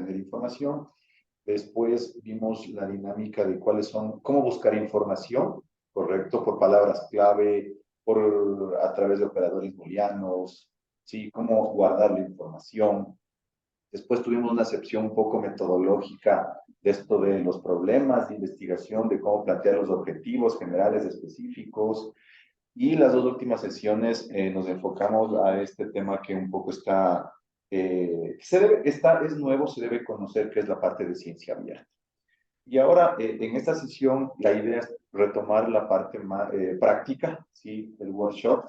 obtener información. Después vimos la dinámica de cuáles son, cómo buscar información, correcto, por palabras clave, a través de operadores booleanos, ¿sí? Cómo guardar la información. Después tuvimos una sección un poco metodológica de esto de los problemas de investigación, de cómo plantear los objetivos generales específicos. Y las dos últimas sesiones nos enfocamos a este tema que un poco está, es nuevo, se debe conocer, que es la parte de ciencia abierta. Y ahora, en esta sesión, la idea es retomar la parte más, práctica, ¿sí? El workshop.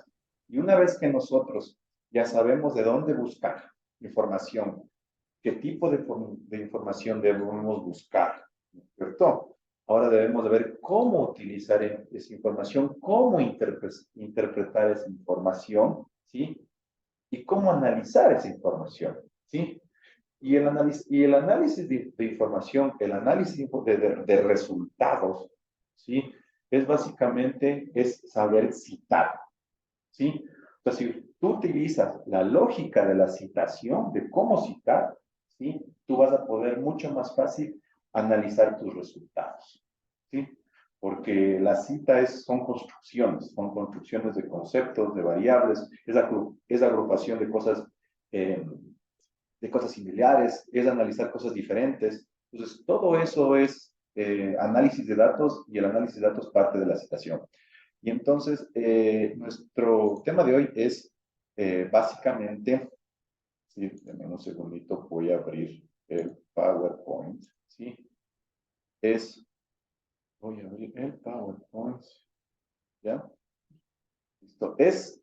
Y una vez que nosotros ya sabemos de dónde buscar información, qué tipo de información debemos buscar, ¿no es cierto? Ahora debemos de ver cómo utilizar esa información, cómo interpretar esa información, ¿sí? Y cómo analizar esa información, ¿sí? Y el análisis de información, el análisis de resultados, ¿sí? Es básicamente, es saber citar, ¿sí? O sea, si tú utilizas la lógica de la citación, de cómo citar, ¿sí? Tú vas a poder mucho más fácil analizar tus resultados, ¿sí? Porque la cita son construcciones de conceptos, de variables, es agrupación eh, de cosas similares, es analizar cosas diferentes. Entonces, todo eso es análisis de datos, y el análisis de datos parte de la citación. Y entonces, nuestro tema de hoy es básicamente, sí, denme un segundito, voy a abrir el PowerPoint, ¿sí? Voy a abrir el PowerPoint, ¿ya? Listo. Es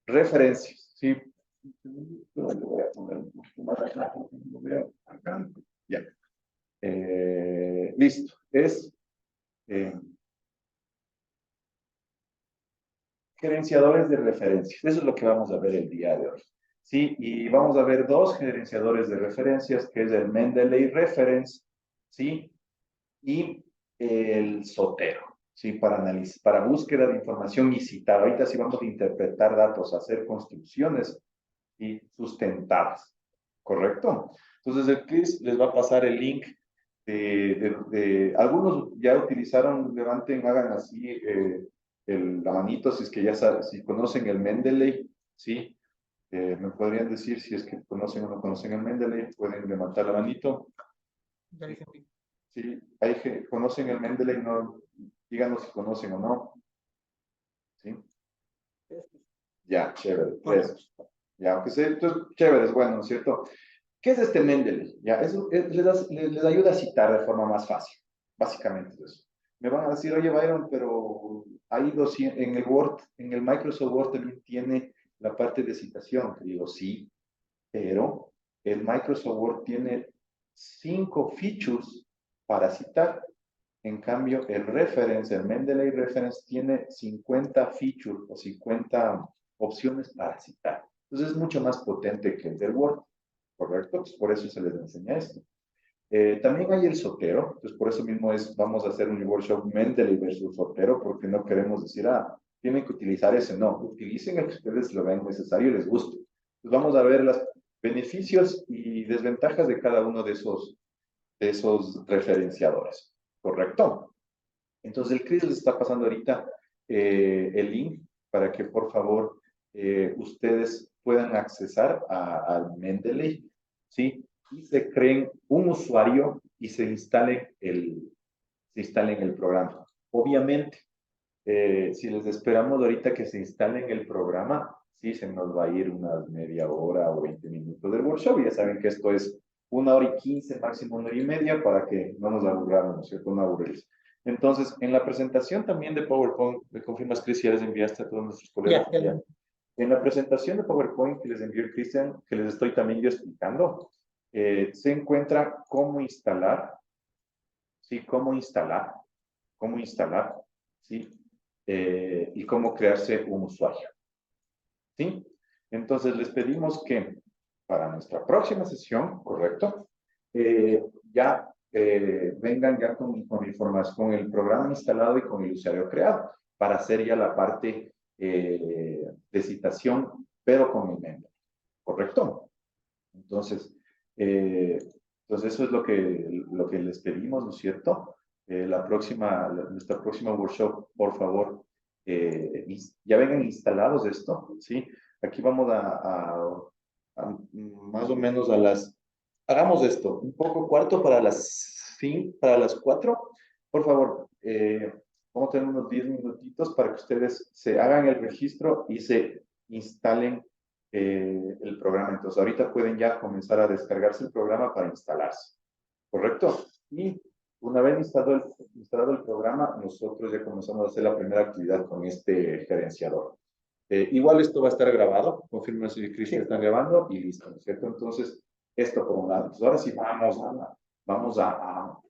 referencias, ¿sí? Lo voy a poner un poquito más acá, lo veo acá. Ya. Listo. Eh, gerenciadores de referencias. Eso es lo que vamos a ver el día de hoy. ¿Sí? Y vamos a ver dos gerenciadores de referencias, que es el Mendeley Reference, ¿sí? Y el Zotero, ¿sí? Para búsqueda de información y citar. Ahorita sí vamos a interpretar datos, hacer construcciones y sustentadas, ¿correcto? Entonces el Chris les va a pasar el link algunos ya utilizaron, levanten, hagan así la manito, si es que ya saben, si conocen el Mendeley, ¿sí? Me podrían decir si es que conocen o no conocen el Mendeley, pueden levantar la manito. Sí, conocen el Mendeley, no, díganos si conocen o no. ¿Sí? Ya, chévere. Ya, aunque sea, entonces, chévere, es bueno, ¿no es cierto? ¿Qué es este Mendeley? Ya, eso les ayuda a citar de forma más fácil. Básicamente es eso. Me van a decir, oye, Byron, pero hay 200, en el Word, en el Microsoft Word también tiene la parte de citación. Te digo, sí, pero el Microsoft Word tiene 5 features para citar. En cambio, el Mendeley Reference tiene 50 features o 50 opciones para citar. Entonces es mucho más potente que el del Word, ¿correcto? Pues por eso se les enseña esto. También hay el Zotero, entonces por eso mismo vamos a hacer un workshop Mendeley versus Zotero, porque no queremos decir, tienen que utilizar ese, no, utilicen el que ustedes lo ven necesario y les guste. Entonces vamos a ver los beneficios y desventajas de cada uno de esos referenciadores, ¿correcto? Entonces el Chris les está pasando ahorita el link para que por favor ustedes puedan accesar al Mendeley, ¿sí? Y se creen un usuario y se instalen el programa. Obviamente, si les esperamos ahorita que se instalen el programa, sí, se nos va a ir unas media hora o 20 minutos del workshop. Ya saben que esto es 1 hora y 15, máximo 1 hora y media, para que no nos aburramos, ¿no es cierto? No aburrirles. Entonces, en la presentación también de PowerPoint, me confirmas, Chris, si ya les enviaste a todos nuestros colegas. Ya. En la presentación de PowerPoint que les envió Cristian, que les estoy también yo explicando, se encuentra cómo instalar, ¿sí? Cómo instalar, ¿sí? Y cómo crearse un usuario, ¿sí? Entonces, les pedimos que para nuestra próxima sesión, ¿correcto? Ya vengan ya con información, con el programa instalado y con el usuario creado, para hacer ya la parte de citación, pero con el Mendeley, ¿correcto? Entonces, Entonces, eso es lo que les pedimos, ¿no es cierto? Nuestra próxima workshop, por favor, ya vengan instalados esto, ¿sí? Aquí vamos a más o menos hagamos esto, un poco cuarto para las 4. Por favor, vamos a tener unos 10 minutitos para que ustedes se hagan el registro y se instalen el programa. Entonces, ahorita pueden ya comenzar a descargarse el programa para instalarse, ¿correcto? Y una vez instalado el programa, nosotros ya comenzamos a hacer la primera actividad con este gerenciador. Igual esto va a estar grabado, confirmen si Cristian está grabando y listo, ¿no es cierto? Entonces, esto por un lado. Entonces, ahora sí vamos a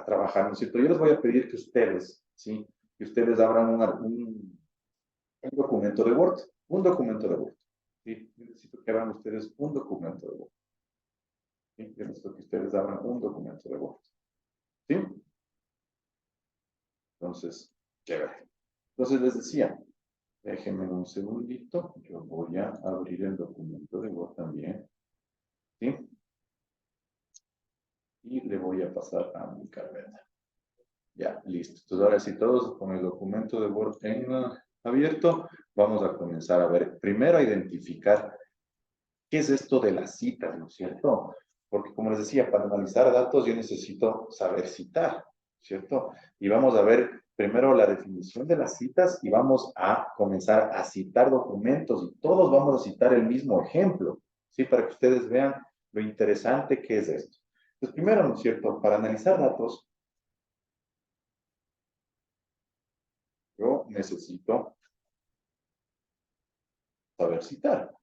trabajar, ¿no es cierto? Yo les voy a pedir que ustedes, ¿sí? Que ustedes abran un documento de Word, un documento de Word. ¿Sí? Necesito que abran ustedes un documento de Word. ¿Sí? Necesito que ustedes abran un documento de Word. ¿Sí? Entonces, chévere. Entonces les decía, déjenme un segundito, yo voy a abrir el documento de Word también. ¿Sí? Y le voy a pasar a mi carpeta. Ya, listo. Entonces ahora sí, todos con el documento de Word abierto, vamos a comenzar a ver, primero a identificar qué es esto de las citas, ¿no es cierto? Porque como les decía, para analizar datos yo necesito saber citar, ¿cierto? Y vamos a ver primero la definición de las citas y vamos a comenzar a citar documentos y todos vamos a citar el mismo ejemplo, ¿sí? Para que ustedes vean lo interesante que es esto. Entonces, primero, ¿no es cierto? Para analizar datos, yo necesito saber citar,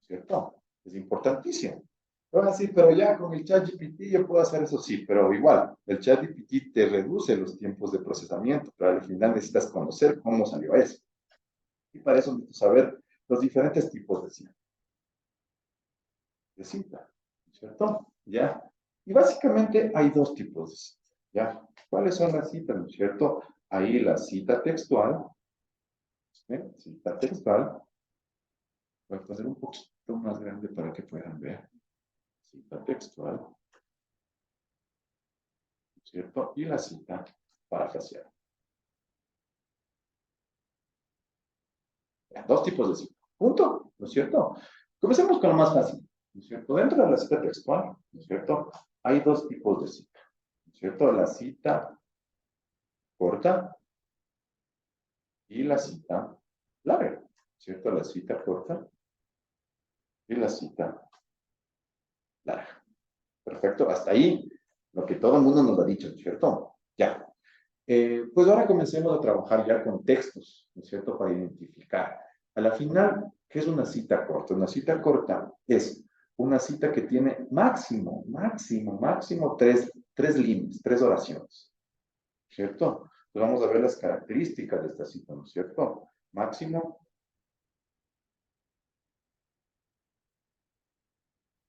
¿cierto? Es importantísimo. Ahora sí, pero ya con el ChatGPT yo puedo hacer eso, sí, pero igual, el ChatGPT te reduce los tiempos de procesamiento, pero al final necesitas conocer cómo salió eso. Y para eso necesito saber los diferentes tipos de cita, ¿cierto? ¿Ya? Y básicamente hay dos tipos de cita, ¿ya? ¿Cuáles son las citas, no es cierto? Ahí la cita textual, ¿eh? Cita textual, voy a poner un poquito más grande para que puedan ver. Cita textual, ¿cierto? Y la cita parafraseada. Dos tipos de cita. Punto, ¿no es cierto? Comencemos con lo más fácil, ¿no es cierto? Dentro de la cita textual, ¿no es cierto? Hay dos tipos de cita, ¿no es cierto? La cita corta y la cita larga, ¿no es cierto? La cita corta y la cita larga. Perfecto, hasta ahí lo que todo el mundo nos ha dicho, ¿no es cierto? Ya. Pues ahora comencemos a trabajar ya con textos, ¿no es cierto? Para identificar. A la final, ¿qué es una cita corta? Una cita corta es una cita que tiene máximo tres líneas, tres oraciones, ¿cierto? Pues vamos a ver las características de esta cita, ¿no es cierto? Máximo,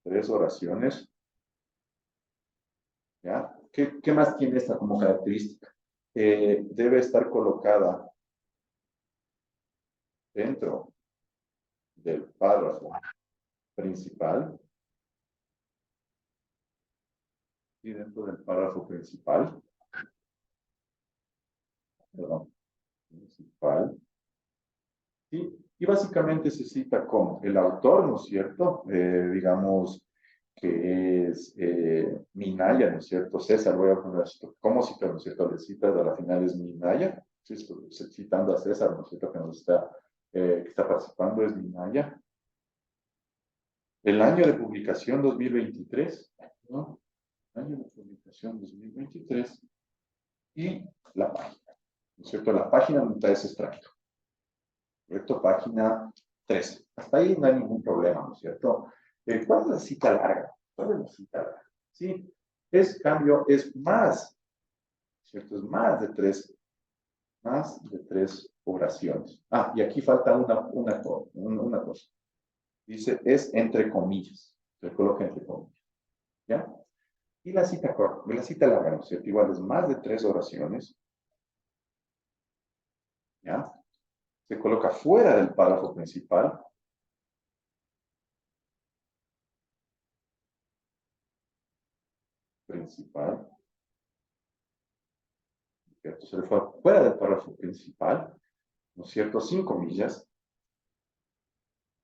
tres oraciones, ¿ya? ¿Qué más tiene esta como característica? Debe estar colocada dentro del párrafo principal y dentro del párrafo principal, perdón, principal, y básicamente se cita con el autor, ¿no es cierto? Digamos que es Minaya, ¿no es cierto? César, voy a poner esto. ¿Cómo cita, no es cierto? Le citas, a la final es Minaya, ¿sí? Citando a César, ¿no es cierto? Que está participando es Minaya. El año de publicación 2023, ¿no? Año de publicación 2023 y la página, ¿no es cierto? La página donde está ese extracto. ¿Correcto? Página 13. Hasta ahí no hay ningún problema, ¿no es cierto? ¿Cuál es la cita larga? ¿Cuál es la cita larga? Sí, es más, ¿cierto? Es más de tres oraciones. Ah, y aquí falta una cosa. Dice, es entre comillas. Se coloca entre comillas. ¿Ya? Y la cita corta, la cita larga, ¿no es cierto? Igual es más de tres oraciones. ¿Ya? Se coloca fuera del párrafo principal. principal, ¿cierto? Se le fue fuera del párrafo principal, ¿no es cierto? 5 millas,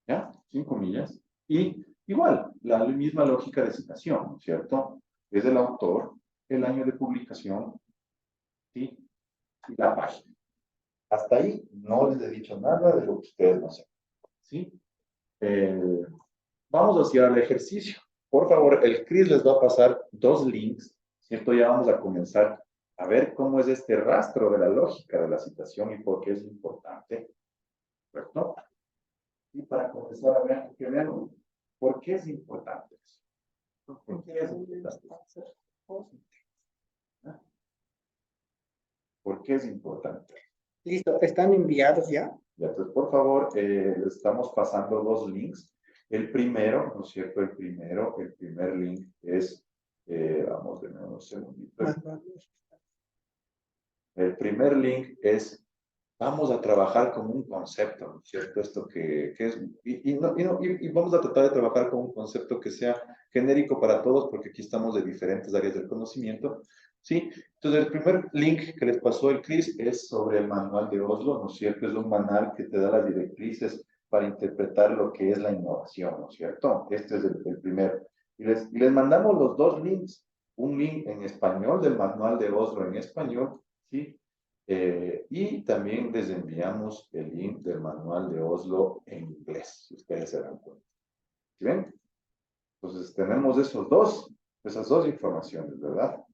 ¿ya? 5 millas. Y igual, la misma lógica de citación, ¿no es cierto? Es el autor, el año de publicación, ¿sí? Y la página. Hasta ahí no les he dicho nada de lo que ustedes no sepan, ¿sí? Vamos hacia el ejercicio. Por favor, el Chris les va a pasar 2 links, ¿cierto? Ya vamos a comenzar a ver cómo es este rastro de la lógica de la citación y por qué es importante, ¿correcto? Y para comenzar a ver, que vean por qué es importante eso. ¿Por qué es importante? ¿Por qué es importante? Listo, ¿están enviados ya? Ya, entonces, por favor, les estamos pasando 2 links. El primero, ¿no es cierto? El primer link es, vamos de nuevo un segundito. El primer link es, vamos a trabajar con un concepto, ¿no es cierto? Esto que es, y vamos a tratar de trabajar con un concepto que sea genérico para todos, porque aquí estamos de diferentes áreas del conocimiento, ¿sí? Entonces, el primer link que les pasó el Chris es sobre el manual de Oslo, ¿no es cierto? Es un manual que te da las directrices para interpretar lo que es la innovación, ¿no es cierto? Este es el primero. Y les mandamos los 2 links, un link en español del manual de Oslo en español, ¿sí? Y también les enviamos el link del manual de Oslo en inglés, si ustedes se dan cuenta. ¿Sí ven? Entonces tenemos esas dos informaciones, ¿verdad?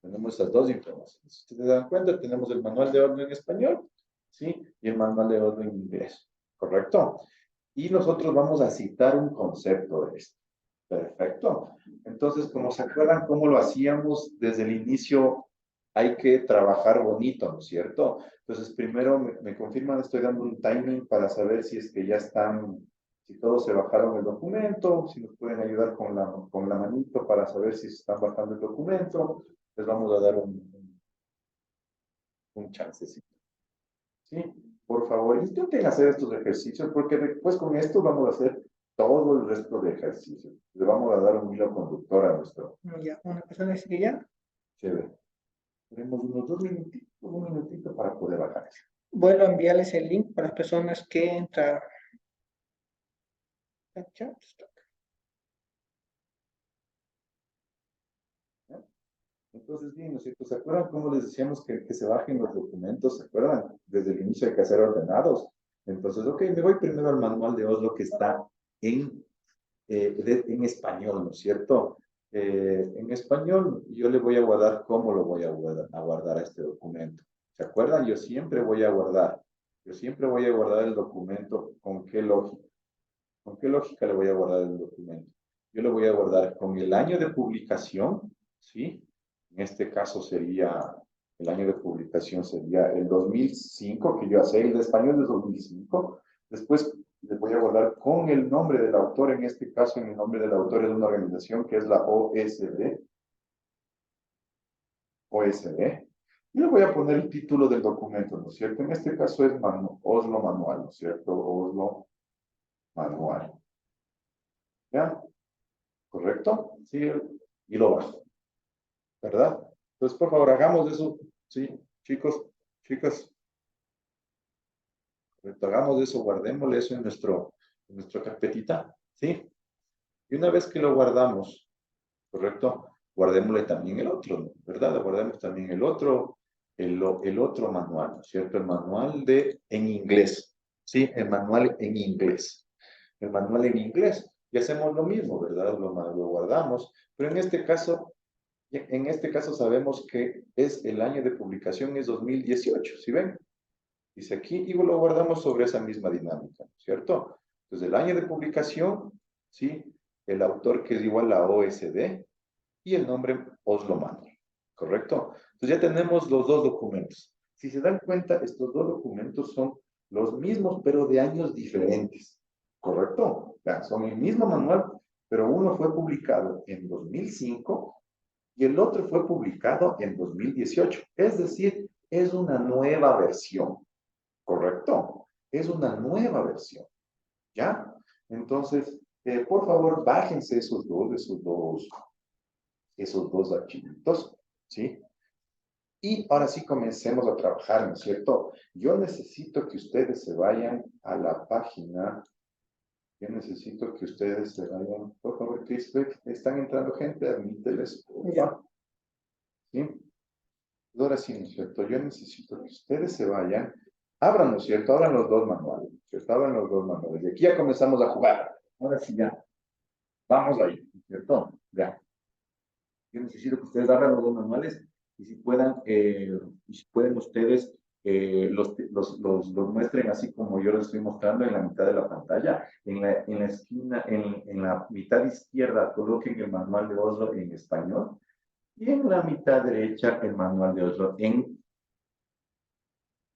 Tenemos esas 2 informaciones. Si ustedes se dan cuenta, tenemos el manual de Oslo en español, ¿sí? Y el manual de Oslo en inglés, ¿correcto? Y nosotros vamos a citar un concepto de esto. Perfecto. Entonces, como se acuerdan cómo lo hacíamos desde el inicio, hay que trabajar bonito, ¿no es cierto? Entonces, primero me confirman, estoy dando un timing para saber si es que ya están, si todos se bajaron el documento, si nos pueden ayudar con la manito para saber si se están bajando el documento. Les vamos a dar un chancecito. ¿Sí? Por favor, intenten hacer estos ejercicios porque después con esto vamos a hacer todo el resto de ejercicios. Le vamos a dar un hilo conductor a nuestro. Ya, una persona dice que ya. Chévere. Tenemos unos 2 minutitos, un minutito para poder bajar eso. Vuelvo a enviarles el link para las personas que entraron. ¿Ya? Entonces, bien, ¿no es cierto? ¿Se acuerdan cómo les decíamos que se bajen los documentos? ¿Se acuerdan? Desde el inicio hay que hacer ordenados. Entonces, ok, me voy primero al manual de Oslo que está en español, ¿no es cierto? En español yo le voy a guardar cómo lo voy a guardar a este documento. ¿Se acuerdan? Yo siempre voy a guardar el documento con qué lógica. ¿Con qué lógica le voy a guardar el documento? Yo le voy a guardar con el año de publicación, ¿sí? En este caso sería, el año de publicación sería el 2005, que yo sé, el de español es 2005. Después le voy a guardar con el nombre del autor, en este caso en el nombre del autor es una organización que es la OSD. Y le voy a poner el título del documento, ¿no es cierto? En este caso es Oslo Manual, ¿no es cierto? Oslo Manual. ¿Ya? ¿Correcto? Sí, y lo bajo, ¿verdad? Entonces, por favor, hagamos eso, sí, chicos, chicas, hagamos eso, guardémosle eso en nuestra carpetita, ¿sí? Y una vez que lo guardamos, ¿correcto? Guardémosle también el otro, ¿verdad? Guardemos también el otro manual, ¿no es cierto? El manual en inglés, ¿sí? El manual en inglés. El manual en inglés. Y hacemos lo mismo, ¿verdad? Lo guardamos, pero en este caso sabemos que es el año de publicación es 2018, ¿sí ven? Dice aquí y lo guardamos sobre esa misma dinámica, ¿cierto? Entonces el año de publicación, ¿sí? El autor que es igual a OSD y el nombre Oslo Manual, ¿correcto? Entonces ya tenemos los 2 documentos. Si se dan cuenta, estos 2 documentos son los mismos, pero de años diferentes, ¿correcto? Ya, son el mismo manual, pero uno fue publicado en 2005 y el otro fue publicado en 2018. Es decir, es una nueva versión, ¿correcto? Es una nueva versión, ¿ya? Entonces, por favor, bájense esos dos esos dos archivitos, ¿sí? Y ahora sí comencemos a trabajar, ¿no es cierto? Yo necesito que ustedes se vayan a la página. Yo necesito que ustedes se vayan. Por favor, que están entrando gente, admíteles. Ya. ¿Sí? Ahora sí, ¿no es cierto? Yo necesito que ustedes se vayan. Abran, ¿no es cierto? Abran los dos manuales, ¿no es cierto? Abran los dos manuales. Y aquí ya comenzamos a jugar. Ahora sí, ya. Vamos ahí, ¿no es cierto? Ya. Yo necesito que ustedes abran los dos manuales y si pueden ustedes los muestren así como yo los estoy mostrando en la mitad de la pantalla. En la esquina, en la mitad izquierda, coloquen el manual de Oslo en español y en la mitad derecha el manual de Oslo en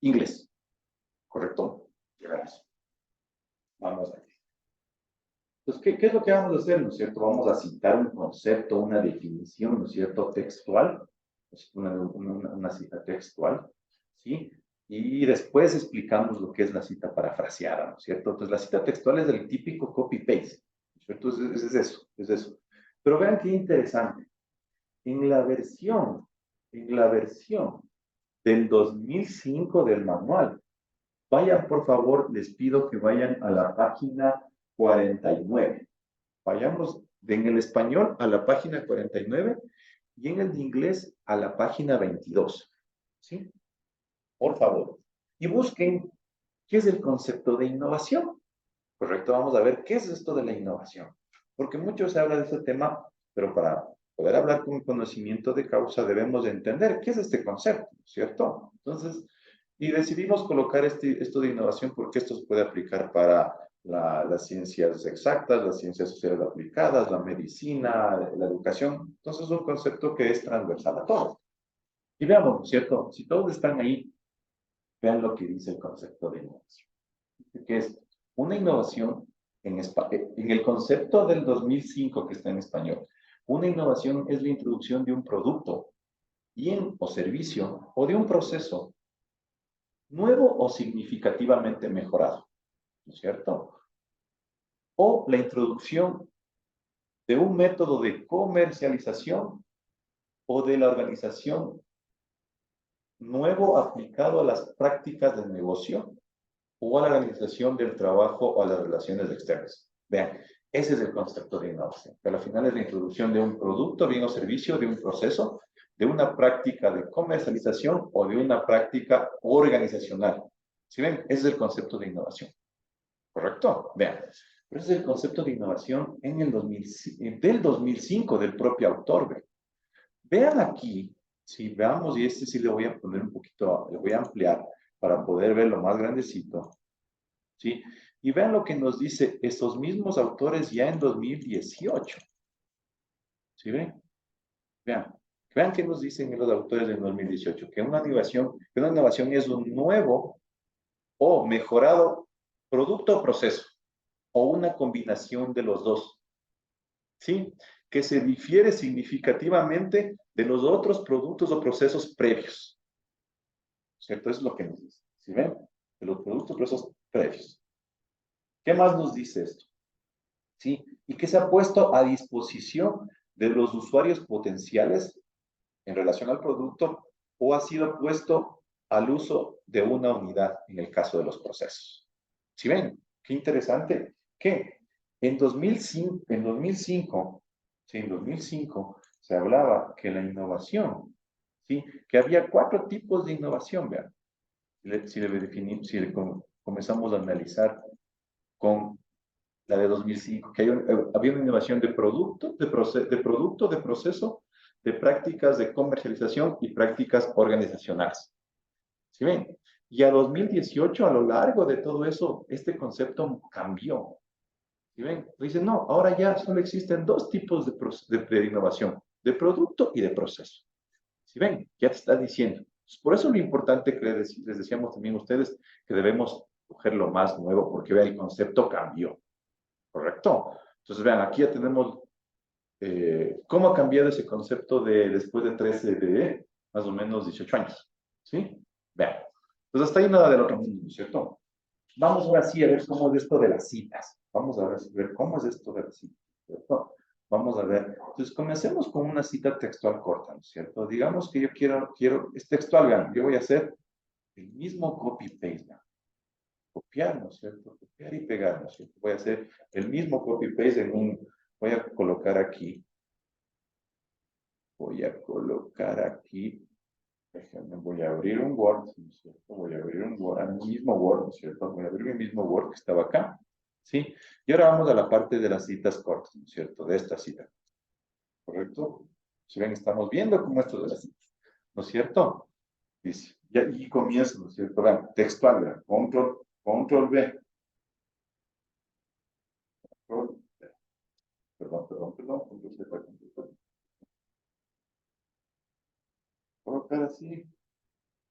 inglés. ¿Correcto? Gracias. Vamos a ver. Entonces, ¿qué es lo que vamos a hacer, no es cierto? Vamos a citar un concepto, una definición, ¿no es cierto? Textual, una cita textual, ¿sí? Y después explicamos lo que es la cita parafraseada, ¿no es cierto? Entonces, la cita textual es el típico copy-paste, ¿no es cierto? Es eso, es eso. Pero vean qué interesante. En la versión del 2005 del manual, vayan, por favor, les pido que vayan a la página 49. Vayamos en el español a la página 49 y en el de inglés a la página 22. ¿Sí? Por favor. Y busquen qué es el concepto de innovación. Correcto, vamos a ver qué es esto de la innovación. Porque mucho se habla de este tema, pero para poder hablar con conocimiento de causa debemos de entender qué es este concepto, ¿cierto? Entonces, y decidimos colocar esto de innovación porque esto se puede aplicar para las ciencias exactas, las ciencias sociales aplicadas, la medicina, la educación. Entonces, es un concepto que es transversal a todos. Y veamos, ¿cierto? Si todos están ahí, vean lo que dice el concepto de innovación. Que es una innovación en el concepto del 2005 que está en español. Una innovación es la introducción de un producto, bien o servicio, o de un proceso nuevo o significativamente mejorado, ¿no es cierto? O la introducción de un método de comercialización o de la organización nuevo aplicado a las prácticas de negocio o a la organización del trabajo o a las relaciones externas. Vean, ese es el concepto de innovación, que al final es la introducción de un producto, bien o servicio, de un proceso, de una práctica de comercialización o de una práctica organizacional. ¿Sí ven? Ese es el concepto de innovación. ¿Correcto? Vean. Pero ese es el concepto de innovación en el del 2005 del propio autor. Vean, vean aquí, si veamos, y este sí le voy a poner un poquito, le voy a ampliar para poder verlo más grandecito. ¿Sí? Y vean lo que nos dice estos mismos autores ya en 2018. ¿Sí ven? Vean. Vean qué nos dicen los autores en 2018, que una innovación es un nuevo o mejorado producto o proceso, o una combinación de los dos. ¿Sí? Que se difiere significativamente de los otros productos o procesos previos. ¿Cierto? Eso es lo que nos dice. ¿Sí ven? De los productos o procesos previos. ¿Qué más nos dice esto? ¿Sí? Y que se ha puesto a disposición de los usuarios potenciales en relación al producto o ha sido puesto al uso de una unidad en el caso de los procesos. ¿Sí ven? Qué interesante. Que en 2005, sí, en 2005 se hablaba que la innovación, ¿sí? Que había 4 tipos de innovación, vean. Si comenzamos a analizar con la de 2005, que había una innovación de producto, de proceso, de prácticas de comercialización y prácticas organizacionales. ¿Sí ven? Y a 2018, a lo largo de todo eso, este concepto cambió. ¿Sí ven? Dicen, no, ahora ya solo existen 2 tipos de innovación, de producto y de proceso. ¿Sí ven? Ya te está diciendo. Por eso lo importante que les decíamos también a ustedes, que debemos coger lo más nuevo, porque vean, el concepto cambió. ¿Correcto? Entonces, vean, aquí ya tenemos cómo ha cambiado ese concepto de después de 13 de más o menos 18 años. ¿Sí? Vean. Entonces, hasta ahí nada del otro mundo, ¿no es cierto? Vamos ahora sí a ver cómo es esto de las citas. Vamos a ver cómo es esto de las citas, ¿cierto? Vamos a ver. Entonces, comencemos con una cita textual corta, ¿no es cierto? Digamos que yo quiero, es textual, vean, yo voy a hacer el mismo copy-paste, vean. Copiar, ¿no es cierto? Copiar y pegar, ¿no es cierto? Voy a hacer el mismo copy-paste voy a colocar aquí, déjenme, voy a abrir un Word, ¿no es cierto? Voy a abrir un Word, el mismo Word, ¿no es cierto? Voy a abrir el mismo Word que estaba acá, ¿sí? Y ahora vamos a la parte de las citas cortas, ¿no es cierto? De esta cita, ¿correcto? Si ven, estamos viendo cómo esto de las citas, ¿no es cierto? Dice, y comienzo, ¿no es cierto? Vean, textual, vean, control V, control V. Perdón, control Z, control Z. Colocar así,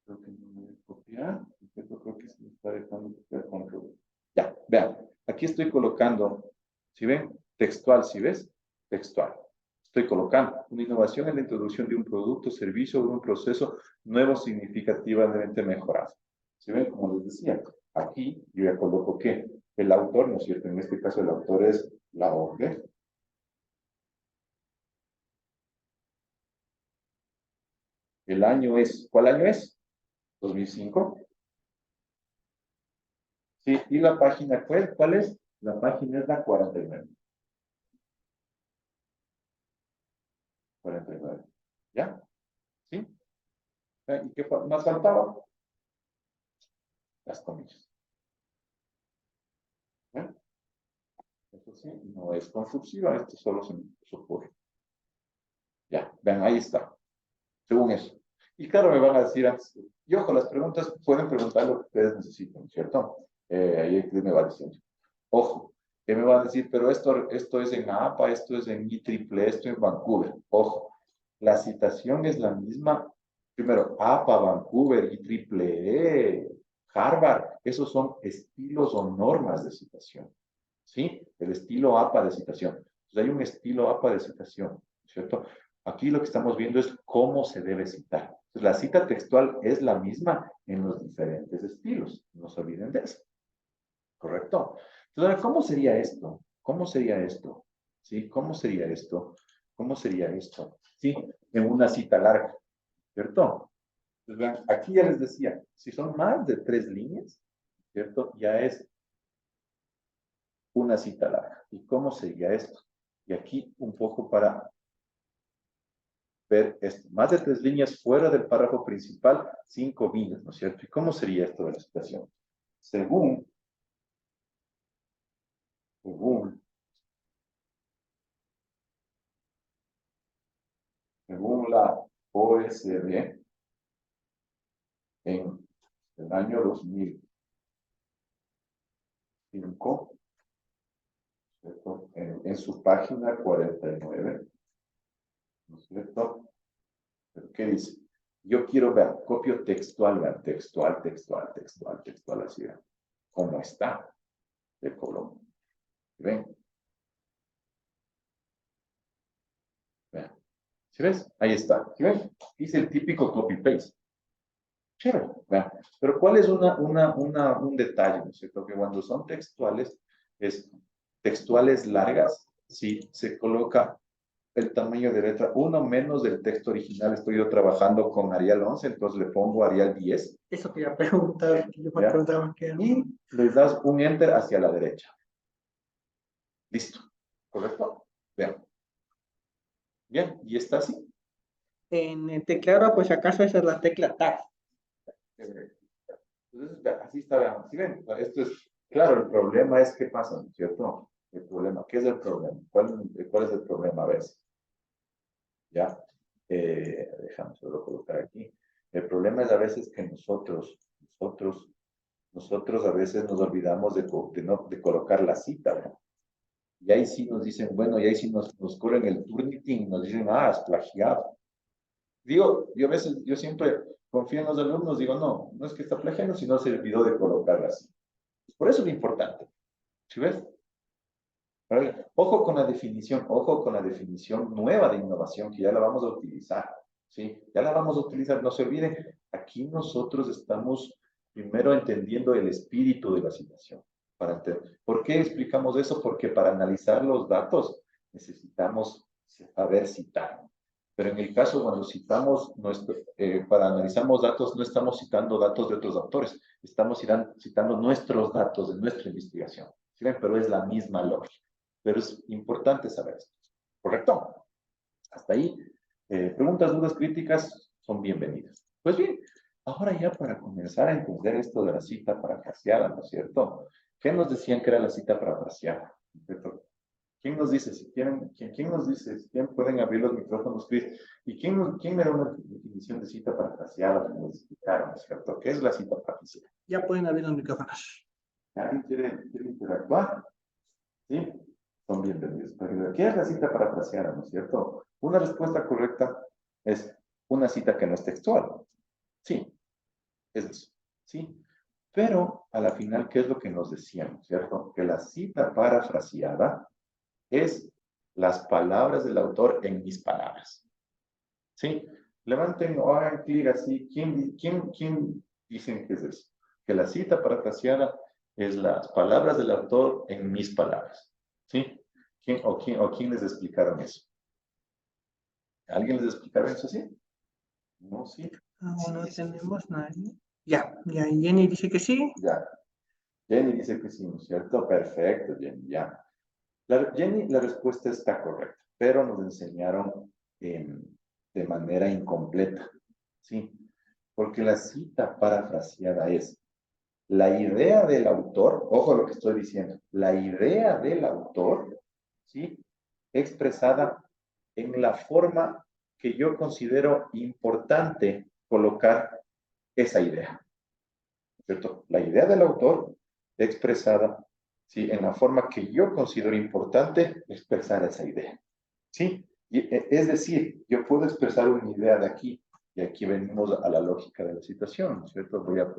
creo que no me voy a copiar, creo que se me está dejando copiar control V. Ya, vean, aquí estoy colocando, si ven, textual, si ves, textual. Estoy colocando una innovación en la introducción de un producto, servicio o un proceso nuevo significativamente mejorado. Si ven, como les decía, aquí yo ya coloco que el autor, ¿no es cierto? En este caso el autor es la OCDE. El año es, ¿cuál año es? 2005. Sí, y la página, ¿cuál es? La página es la 49. 49. ¿Ya? ¿Sí? ¿Y qué más faltaba? Las comillas. ¿Eh? Eso sí, no es constructiva, esto solo se ocurre. Ya, vean, ahí está. Según eso. Y claro, me van a decir, y ojo, las preguntas pueden preguntar lo que ustedes necesiten, ¿cierto? Ahí me va diciendo. Ojo, que me van a decir, pero esto es en APA, esto es en IEEE, esto en Vancouver. Ojo, la citación es la misma. Primero, APA, Vancouver, IEEE, Harvard, esos son estilos o normas de citación. ¿Sí? El estilo APA de citación. Entonces, hay un estilo APA de citación, ¿cierto? Aquí lo que estamos viendo es cómo se debe citar. Entonces, la cita textual es la misma en los diferentes estilos. No se olviden de eso. ¿Correcto? Entonces, ¿cómo sería esto? ¿Cómo sería esto? ¿Sí? ¿Cómo sería esto? ¿Cómo sería esto? ¿Sí? En una cita larga, ¿cierto? Entonces, vean, aquí ya les decía, si son más de 3 líneas, ¿cierto? Ya es una cita larga. ¿Y cómo sería esto? Y aquí un poco para ver esto. Más de 3 líneas fuera del párrafo principal, 5 líneas, ¿no es cierto? ¿Y cómo sería esto de la citación? Según según la OSD, en el año 2005, ¿cierto? En su página 49, ¿no es cierto? ¿Qué dice? Yo quiero ver, copio textual, vean, textual, así, vean, cómo está de Colombia. ¿Ven? Vean. ¿Sí ves? Ahí está. ¿Sí ven? Hice el típico copy-paste. Chévere, vean. Pero ¿cuál es un detalle, ¿no es cierto? Que cuando son textuales largas, sí, se coloca el tamaño de letra 1 menos del texto original. Estoy yo trabajando con Arial 11, entonces le pongo Arial 10. Eso quería preguntar, que yo me ¿Ya? preguntaba qué era. Y le das un Enter hacia la derecha. Listo. ¿Correcto? Vean. Bien, y está así. En el teclado, pues acaso esa es la tecla Tab. Entonces, así está, vean. ¿Sí ven? Esto es, claro, el problema es qué pasa, ¿no es cierto? El problema, ¿qué es el problema? ¿Cuál es el problema a veces? ¿Ya? Déjame solo colocar aquí. El problema es a veces que nosotros a veces nos olvidamos de colocar la cita, ¿verdad? Y ahí sí nos dicen, bueno, y ahí sí nos corren el Turnitin, nos dicen, has plagiado. Digo, yo siempre confío en los alumnos, digo, no es que está plagiando, sino se olvidó de colocarla así. Por eso es lo importante. ¿Sí ves? ¿Vale? Ojo con la definición nueva de innovación, que ya la vamos a utilizar. ¿Sí? Ya la vamos a utilizar. No se olviden, aquí nosotros estamos primero entendiendo el espíritu de la situación. ¿Por qué explicamos eso? Porque para analizar los datos necesitamos saber citar. Pero en el caso cuando citamos, para analizamos datos, no estamos citando datos de otros autores, estamos citando nuestros datos de nuestra investigación. ¿Sí ven? Pero es la misma lógica. Pero es importante saber esto. ¿Correcto? Hasta ahí. Preguntas, dudas, críticas son bienvenidas. Pues bien, ahora ya para comenzar a entender esto de la cita parafraseada, ¿no es cierto? ¿Qué nos decían que era la cita parafraseada? ¿Quién nos dice? ¿Quién nos dice? ¿Quién pueden abrir los micrófonos, Chris? ¿Y quién me da una definición de cita parafraseada? Que nos explicaron, ¿no es cierto? ¿Qué es la cita parafraseada? Ya pueden abrir los micrófonos. ¿Alguien quiere interactuar? ¿Sí? Son bienvenidos. Pero, ¿qué es la cita parafraseada, no es cierto? Una respuesta correcta es una cita que no es textual. Sí, es eso. Sí. Pero, a la final, ¿qué es lo que nos decíamos, cierto? Que la cita parafraseada es las palabras del autor en mis palabras. ¿Sí? Levanten o hagan clic así. ¿Quién dicen que es eso? Que la cita parafraseada es las palabras del autor en mis palabras. ¿Sí? ¿Quién les explicaron eso? ¿Alguien les explicaron eso así? No, sí. No tenemos nadie. Ya, Jenny dice que sí. Ya. Jenny dice que sí, ¿no es cierto? Perfecto, Jenny, ya. Jenny, la respuesta está correcta, pero nos enseñaron de manera incompleta, ¿sí? Porque la cita parafraseada es la idea del autor, ojo lo que estoy diciendo, la idea del autor, ¿sí? Expresada en la forma que yo considero importante colocar esa idea, ¿cierto? La idea del autor expresada, ¿sí? En la forma que yo considero importante expresar esa idea, ¿sí? Es decir, yo puedo expresar una idea de aquí, y aquí venimos a la lógica de la situación, ¿cierto? Voy a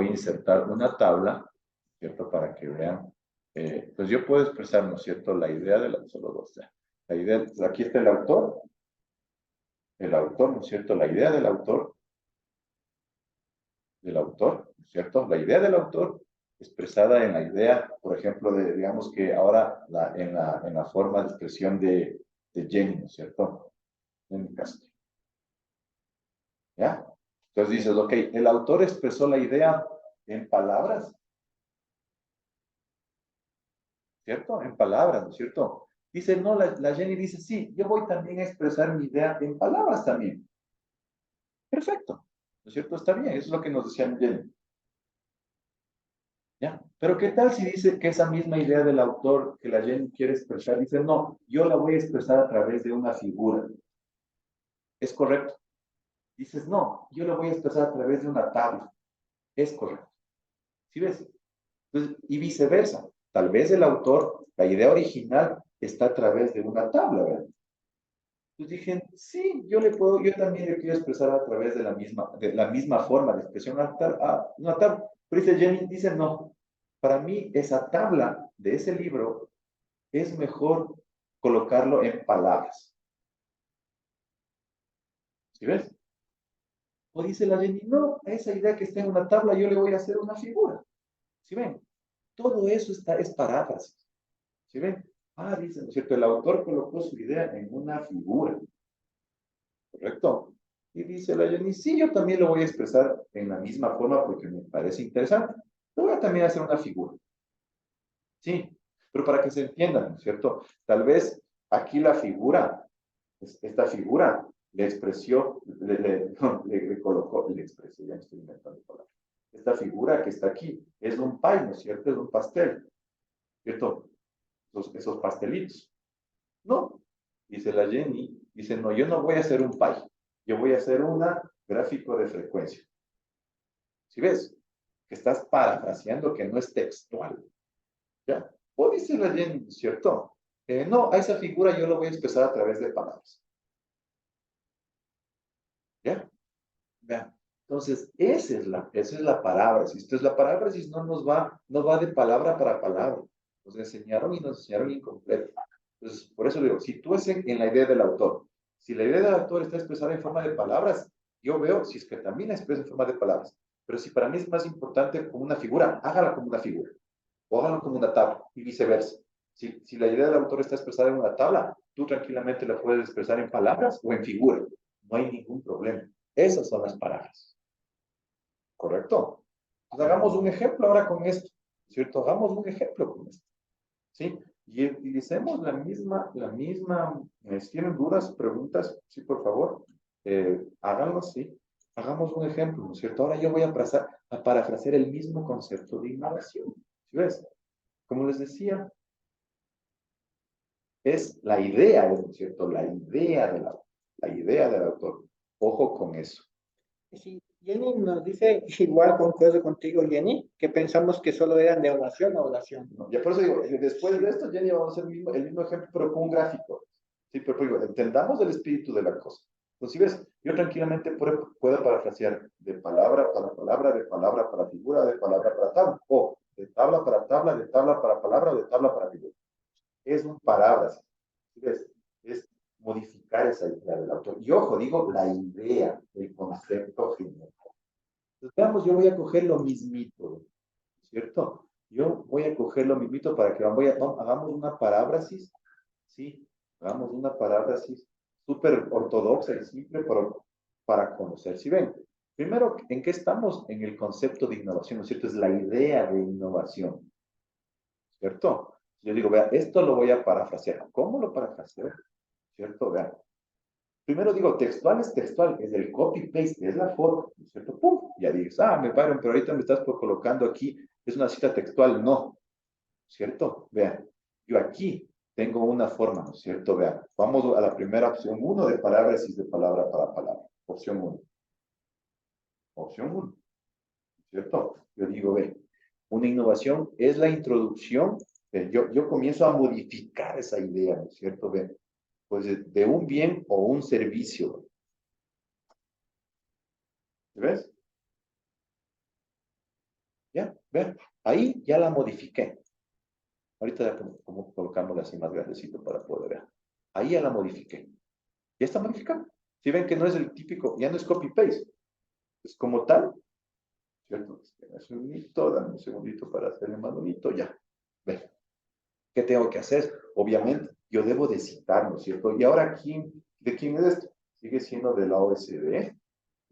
insertar una tabla, ¿cierto? Para que vean. Pues yo puedo expresar, ¿no es cierto? La idea de solo dos. La idea, aquí está el autor, ¿no es cierto? La idea del autor, ¿no es cierto? La idea del autor expresada en la idea, por ejemplo, digamos que ahora en la forma de expresión de Jenny, ¿no es cierto? En Castro. ¿Ya? Entonces dices, ok, el autor expresó la idea en palabras, ¿cierto? En palabras, ¿no es cierto? Dice, no, la Jenny dice, sí, yo voy también a expresar mi idea en palabras también. Perfecto, ¿no es cierto? Está bien, eso es lo que nos decía Jenny. ¿Ya? Pero ¿qué tal si dice que esa misma idea del autor que la Jenny quiere expresar, dice, no, yo la voy a expresar a través de una figura? ¿Es correcto? Dices, no, yo la voy a expresar a través de una tabla. Es correcto. ¿Sí ves? Entonces, y viceversa. Tal vez el autor, la idea original está a través de una tabla, ¿verdad? Entonces dije, sí, yo también le quiero expresar a través de la misma forma de expresión a una tabla. Pero dice Jenny, dice, no, para mí esa tabla de ese libro es mejor colocarlo en palabras. ¿Sí ves? O dice la Jenny, no, a esa idea que está en una tabla yo le voy a hacer una figura. ¿Sí ven? Todo eso es paráfrasis. ¿Sí ven? Ah, dice, ¿no es cierto? El autor colocó su idea en una figura. ¿Correcto? Y dice la Jenny, sí, yo también lo voy a expresar en la misma forma porque me parece interesante. Lo voy a también hacer una figura. Sí, pero para que se entiendan, ¿no es cierto? Tal vez aquí la figura, esta figura, le expresó, no, le colocó, le expresó, ya me estoy inventando palabras. Esta figura que está aquí es un pie, ¿no es cierto? Es un pastel, ¿cierto? Esos pastelitos. No, dice la Jenny, dice, no, yo no voy a hacer un pie, yo voy a hacer un gráfico de frecuencia. ¿Sí ves? Que estás parafraseando que no es textual. ¿Ya? O dice la Jenny, ¿cierto? No, a esa figura yo lo voy a expresar a través de palabras. ¿Ya? ¿Ya? Entonces, esa es la paráfrasis. Entonces, la paráfrasis no va de palabra para palabra. Nos enseñaron y nos enseñaron incompleto. Entonces, por eso digo, si tú es en la idea del autor, si la idea del autor está expresada en forma de palabras, yo veo si es que también la expresa en forma de palabras. Pero si para mí es más importante como una figura, hágala como una figura. o háganlo como una tabla, y viceversa. Si la idea del autor está expresada en una tabla, tú tranquilamente la puedes expresar en palabras o en figuras. No hay ningún problema. Esas son las palabras. ¿Correcto? Entonces hagamos un ejemplo ahora con esto, ¿cierto? Hagamos un ejemplo con esto, ¿sí? Y utilicemos si tienen dudas, preguntas, sí, por favor, háganlo, sí. Hagamos un ejemplo, ¿no es cierto? Ahora yo voy a parafrasear el mismo concepto de innovación, ¿sí ves? Como les decía, es la idea, ¿no es cierto? La idea del autor. Ojo con eso. Sí, Jenny nos dice, igual concuerdo contigo, Jenny, que pensamos que solo era neonación o oración. ¿No? Ya por eso digo, después de esto, ya vamos a hacer el mismo ejemplo, pero con un gráfico. Sí, pero digo, entendamos el espíritu de la cosa. Entonces, si ves, yo tranquilamente puedo parafrasear de palabra para palabra, de palabra para figura, de palabra para tabla, o de tabla para tabla, de tabla para palabra, de tabla para figura. Es un paráfrasis. ¿Sí ves? Es modificar esa idea del autor. Y ojo, digo la idea, el concepto general. Entonces, veamos, yo voy a coger lo mismito, ¿cierto? Yo voy a coger lo mismito para que hagamos una paráfrasis, ¿sí? Hagamos una paráfrasis súper ortodoxa y simple para conocer. Si ven, primero, ¿en qué estamos? En el concepto de innovación, ¿no es cierto? Es la idea de innovación, ¿cierto? Yo digo, vea, esto lo voy a parafrasear. ¿Cómo lo parafraseo? ¿Cierto? Vean. Primero digo, textual, es el copy-paste, es la foto, ¿no es cierto? ¡Pum! Ya dices, Byron, pero ahorita me estás colocando aquí, es una cita textual, no, ¿cierto? Vean, yo aquí tengo una forma, ¿no es cierto? Vean, vamos a la primera opción 1 de paráfrasis de palabra para palabra. Opción 1. Opción 1, ¿cierto? Yo digo, ve, una innovación es la introducción, yo comienzo a modificar esa idea, ¿no es cierto? Ve, pues de un bien o un servicio. ¿Ves? Ya, vean, ahí ya la modifiqué. Ahorita ya como colocámosla así más grandecito para poder ver. Ahí ya la modifiqué. Ya está modificada. Si ven que no es el típico, ya no es copy-paste. Es como tal, ¿cierto? Dame un segundito para hacerle más bonito, ya. Ven. ¿Qué tengo que hacer? Obviamente, yo debo de citar, ¿no es cierto? Y ahora, ¿de quién es esto? Sigue siendo de la OSD,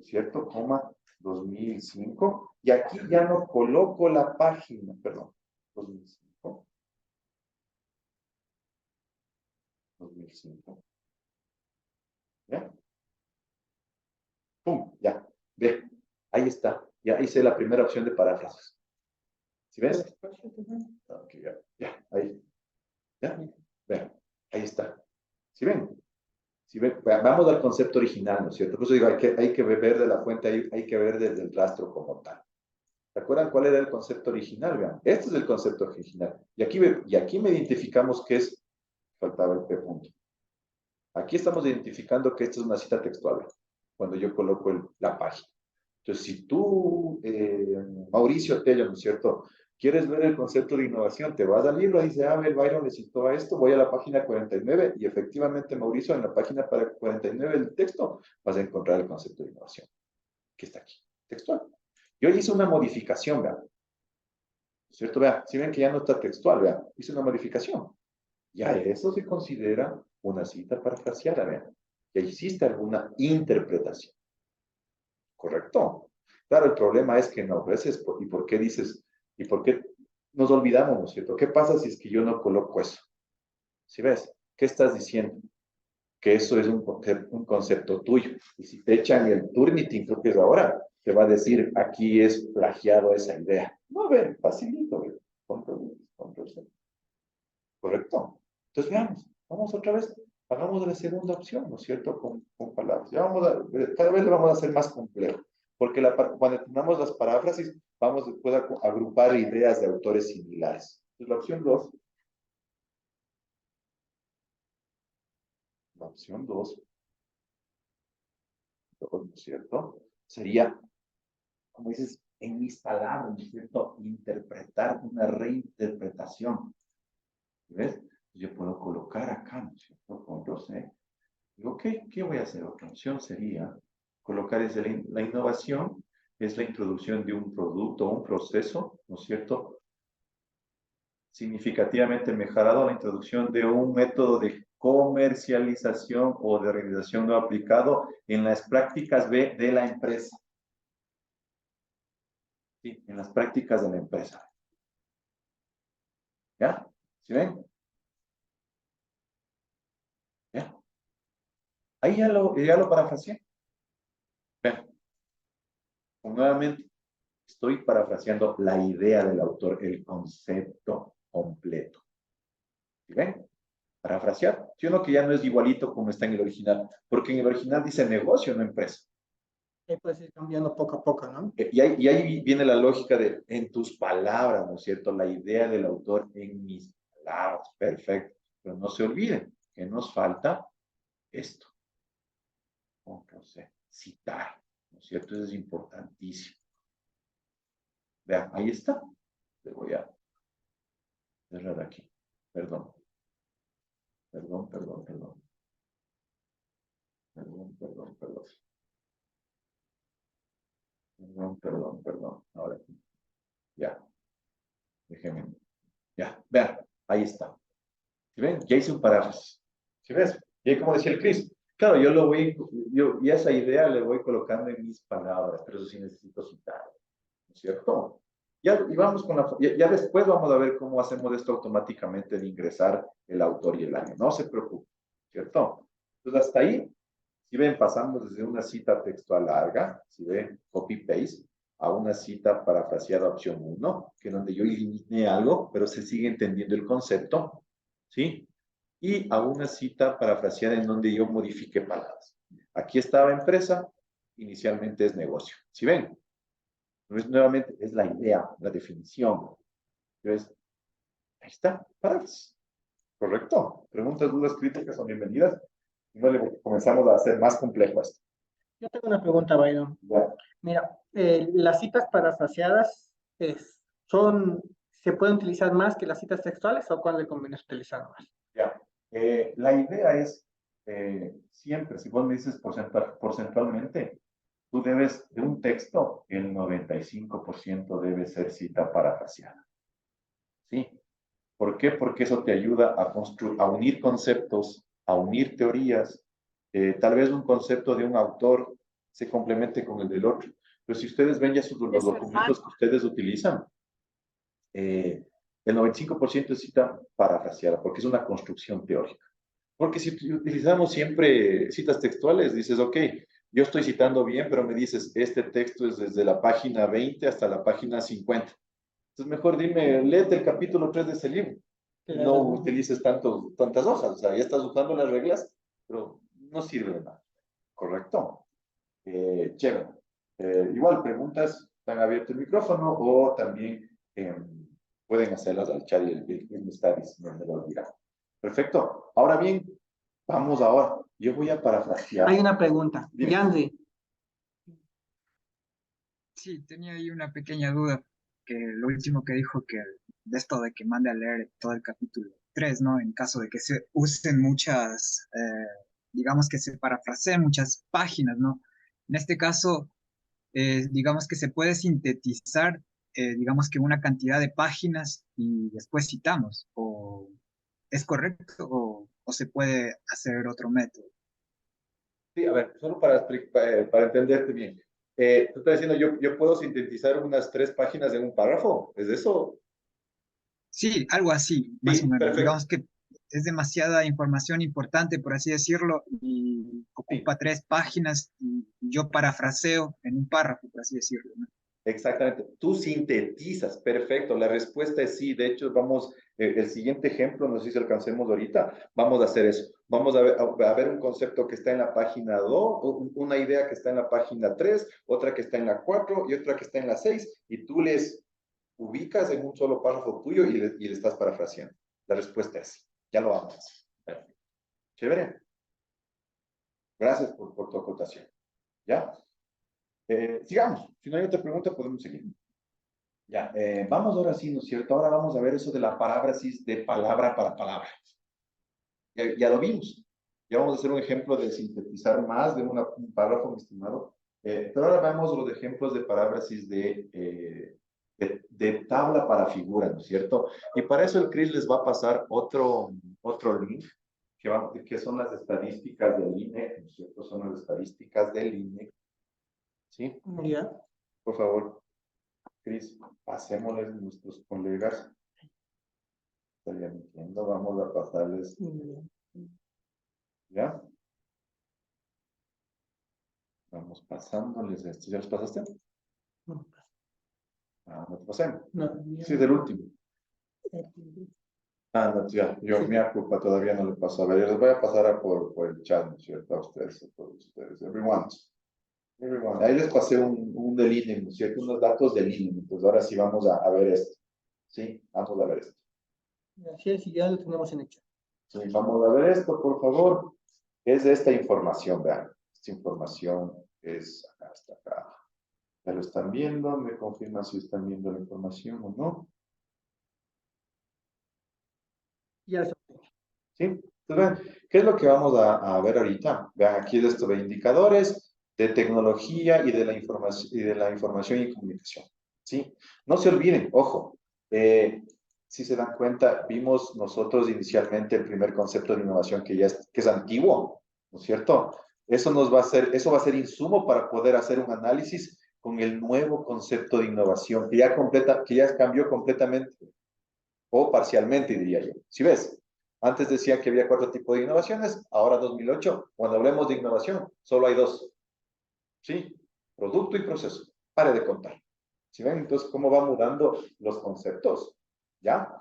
¿cierto? 2005. Y aquí ya no coloco la página, perdón, 2005. 2005. ¿Ya? ¡Pum! Ya. Ve. Ahí está. Ya hice la primera opción de paráfrasis. ¿Sí ves? Ok, ya. Ahí. ¿Ya? Vean. Ahí está. ¿Sí ven? ¿Sí ven? Vamos al concepto original, ¿no es cierto? Por eso digo, hay que ver de la fuente, hay que ver desde el rastro como tal. ¿Se acuerdan cuál era el concepto original? Vean, este es el concepto original. Y aquí me identificamos que faltaba el P punto. Aquí estamos identificando que esta es una cita textual, cuando yo coloco la página. Entonces, si tú, Mauricio Tello, ¿no es cierto?, quieres ver el concepto de innovación, te vas al libro, dice, el Byron le citó a esto, voy a la página 49 y efectivamente, Mauricio, en la página 49 del texto vas a encontrar el concepto de innovación, que está aquí, textual. Yo hice una modificación, vean, ¿cierto? Vean, si ven que ya no está textual, vean, hice una modificación. Ya eso se considera una cita parafraseada, vean. Ya hiciste alguna interpretación. ¿Correcto? Claro, el problema es que no, veces, ¿y por qué dices, y por qué nos olvidamos, ¿no es cierto? ¿Qué pasa si es que yo no coloco eso? ¿Sí ves? ¿Qué estás diciendo? Que eso es un concepto tuyo. Y si te echan el Turnitin, creo que es ahora, te va a decir, aquí es plagiado esa idea. No, ven, facilito, ven. Control C. ¿Correcto? Entonces veamos, vamos otra vez, hagamos la segunda opción, ¿no es cierto? Con palabras. Ya cada vez le vamos a hacer más complejo, porque cuando tengamos las paráfrasis, vamos después a agrupar ideas de autores similares. Entonces la opción 2, la opción 2, ¿no es cierto? Sería, como dices, en mis palabras, ¿no es cierto? Interpretar una reinterpretación. ¿Ves? Yo puedo colocar acá, ¿no es cierto? Control C. Digo, ¿qué voy a hacer? Otra opción sería colocar desde la innovación, es la introducción de un producto o un proceso, ¿no es cierto? significativamente mejorado la introducción de un método de comercialización o de realización no aplicado en las prácticas B de la empresa. Sí, en las prácticas de la empresa. ¿Ya? ¿Sí ven? ¿Ya? Ahí ya lo parafraseé. Vean. Nuevamente, estoy parafraseando la idea del autor, el concepto completo. ¿Sí ven? Parafrasear. Si uno que ya no es igualito como está en el original, porque en el original dice negocio, no empresa. Puedes ir cambiando poco a poco, ¿no? Y ahí viene la lógica de en tus palabras, ¿no es cierto? La idea del autor en mis palabras. Perfecto. Pero no se olviden que nos falta esto. Entonces, citar, ¿no es cierto? Eso es importantísimo. Vean, ahí está. Le voy a cerrar aquí. Perdón. Perdón. Ahora sí. Ya. Déjenme. Ya. Vean, ahí está. ¿Sí ven? Ya hice un paráfrasis. ¿Sí ves? Y ahí como decía el Cris, claro, y esa idea le voy colocando en mis palabras, pero eso sí necesito citar, ¿no es cierto? Ya, y vamos con ya después vamos a ver cómo hacemos esto automáticamente de ingresar el autor y el año. No se preocupe, ¿cierto? Entonces, hasta ahí, si ven, pasamos desde una cita textual larga, si ven, copy-paste, a una cita parafraseada opción 1, que es donde yo eliminé algo, pero se sigue entendiendo el concepto, ¿sí? Y a una cita parafraseada en donde yo modifique palabras. Aquí estaba empresa, inicialmente es negocio. ¿Sí ven? Nuevamente, es la idea, la definición. Entonces, ahí está, paráfrasis. ¿Correcto? Preguntas, dudas, críticas son bienvenidas. Y no le comenzamos a hacer más complejo esto. Yo tengo una pregunta, Byron. Bueno, Mira, las citas parafraseadas son, ¿se pueden utilizar más que las citas textuales o cuál le conviene utilizar más? ya. La idea es, siempre, si vos me dices porcentualmente, tú debes, de un texto, el 95% debe ser cita parafraseada. ¿Sí? ¿Por qué? Porque eso te ayuda a unir conceptos, a unir teorías. Tal vez un concepto de un autor se complemente con el del otro. Pero si ustedes ven ya los documentos que ustedes utilizan, el 95% es cita parafraseada, porque es una construcción teórica. Porque si utilizamos siempre citas textuales, dices, ok, yo estoy citando bien, pero me dices, este texto es desde la página 20 hasta la página 50. Entonces, mejor dime, léete el capítulo 3 de ese libro. Y no utilices tantas hojas. O sea, ya estás usando las reglas, pero no sirve de nada. ¿Correcto? Chévere. Igual, preguntas, están abierto el micrófono o también pueden hacerlas al chat y el me está diciendo, me lo dirá. Perfecto. Ahora bien, vamos ahora. Yo voy a parafrasear. Hay una pregunta. Dime. Yanzi, Sí, tenía ahí una pequeña duda, que lo último que dijo que de esto de que mande a leer todo el capítulo 3, ¿no? En caso de que se usen muchas, digamos que se parafraseen muchas páginas, ¿no? En este caso, digamos que se puede sintetizar, digamos que una cantidad de páginas y después citamos, o es correcto o se puede hacer otro método. Sí, a ver, solo para entenderte bien. Tú estás diciendo, yo puedo sintetizar unas 3 páginas en un párrafo, ¿es eso? Sí, algo así, más o Sí, menos. perfecto. Digamos que es demasiada información importante, por así decirlo, y Sí, ocupa 3 páginas y yo parafraseo en un párrafo, por así decirlo, ¿no? exactamente. Tú sintetizas, perfecto. La respuesta es sí. De hecho, vamos, el siguiente ejemplo, no sé si alcancemos ahorita, vamos a hacer eso. Vamos a ver un concepto que está en la página 2, una idea que está en la página 3, otra que está en la 4 y otra que está en la 6, y tú les ubicas en un solo párrafo tuyo y le estás parafraseando. La respuesta es sí. Ya lo vamos a hacer. Perfecto. Chévere. Gracias por tu acotación. ¿Ya? Sigamos. Si no hay otra pregunta, podemos seguir. Ya, vamos ahora sí, ¿no es cierto? Ahora vamos a ver eso de la paráfrasis de palabra para palabra. Ya lo vimos. Ya vamos a hacer un ejemplo de sintetizar más de un párrafo, mi estimado. Pero ahora vemos los ejemplos de paráfrasis de tabla para figura, ¿no es cierto? Y para eso el Chris les va a pasar otro link, que son las estadísticas del INEC, ¿no es cierto? Son las estadísticas del INEC, ¿sí? Ya. Por favor, Chris, pasémosles a nuestros colegas. Estaría mintiendo, vamos a pasarles, ¿ya? Vamos pasándoles esto. ¿Ya los pasaste? No, Ah, no te pasé. no, Sí, del último. Ah, no, ya, yo, Sí. mi culpa todavía no le paso. A ver, yo les voy a pasar por el chat, ¿no es cierto? A ustedes, everyone. Everyone. Ahí les pasé un del INE, ¿no es cierto? Unos datos del INE. Entonces ahora sí vamos a ver esto. Sí, vamos a ver esto. Así es, y ya lo tenemos en el chat. Sí, vamos a ver esto, por favor. Es de esta información, vean. Esta información es acá, hasta acá. ¿Ya lo están viendo? ¿Me confirman si están viendo la información o no? Ya lo ¿Sí? Entonces, vean, ¿qué es lo que vamos a ver ahorita? Vean, aquí de estos de indicadores de tecnología y de la información y comunicación. ¿Sí? No se olviden, ojo, si se dan cuenta, vimos nosotros inicialmente el primer concepto de innovación que es antiguo, ¿no es cierto? Eso va a ser insumo para poder hacer un análisis con el nuevo concepto de innovación que ya cambió completamente o parcialmente, diría yo. Si ves, antes decía que había 4 tipos de innovaciones, ahora 2008, cuando hablemos de innovación, solo hay 2. ¿Sí? Producto y proceso. Pare de contar. ¿Sí ven? Entonces, ¿cómo va mudando los conceptos? ¿Ya?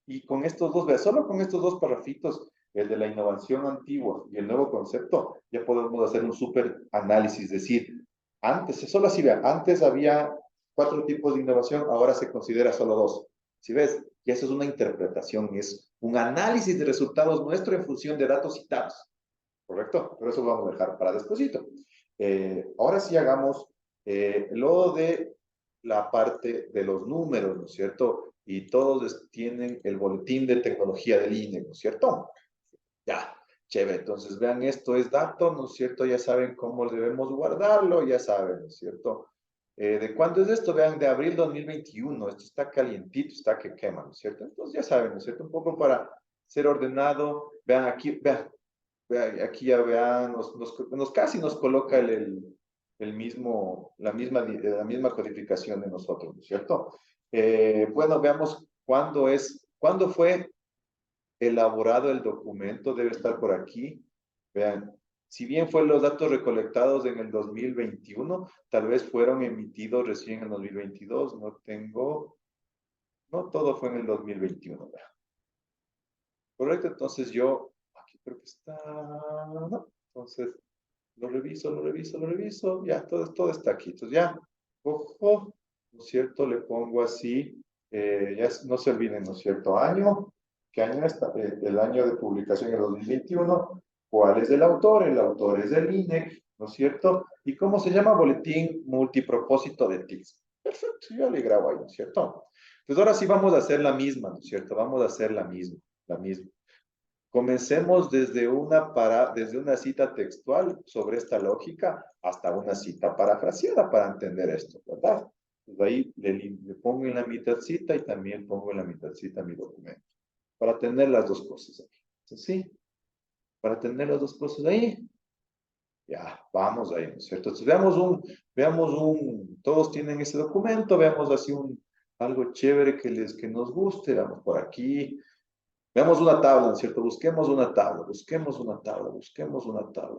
Y con estos dos, vea, solo con estos dos parrafitos, el de la innovación antigua y el nuevo concepto, ya podemos hacer un súper análisis. Es decir, antes, solo así, vea, antes había 4 tipos de innovación, ahora se considera solo 2. ¿Sí ves? Y eso es una interpretación, es un análisis de resultados nuestro en función de datos citados. ¿Correcto? Pero eso lo vamos a dejar para despuesito. Ahora sí hagamos lo de la parte de los números, ¿no es cierto? Y todos tienen el boletín de tecnología del INE, ¿no es cierto? Ya, chévere. Entonces, vean, esto es dato, ¿no es cierto? Ya saben cómo debemos guardarlo, ya saben, ¿no es cierto? ¿De cuándo es esto? Vean, de abril 2021. Esto está calientito, está que quema, ¿no es cierto? Entonces, ya saben, ¿no es cierto? Un poco para ser ordenado. Vean aquí, vean, aquí ya vean, casi nos coloca la misma codificación de nosotros, ¿no es cierto? Bueno, veamos cuándo fue elaborado el documento, debe estar por aquí. Vean, si bien fueron los datos recolectados en el 2021, tal vez fueron emitidos recién en el 2022, no todo fue en el 2021, vean. Correcto, entonces aquí creo que está, ¿no? Entonces, lo reviso, ya, todo está aquí. Entonces ya, ojo, ¿no es cierto? Le pongo así, ya no se olviden, ¿no es cierto? Año, ¿qué año está? El año de publicación, el 2021. ¿Cuál es el autor? El autor es del INEC, ¿no es cierto? ¿Y cómo se llama? Boletín multipropósito de TICS. Perfecto, yo le grabo ahí, ¿no es cierto? Entonces ahora sí vamos a hacer la misma, ¿no es cierto? Vamos a hacer la misma. Comencemos desde una cita textual sobre esta lógica hasta una cita parafraseada para entender esto, ¿verdad? Pues ahí le pongo en la mitadcita y también pongo en la mitadcita mi documento, para tener las dos cosas ahí. Entonces, sí, para tener las dos cosas ahí, ya, vamos ahí, ¿no es cierto? Entonces, todos tienen ese documento, veamos así algo chévere que nos guste, vamos por aquí. Veamos una tabla, ¿no es cierto? Busquemos una tabla.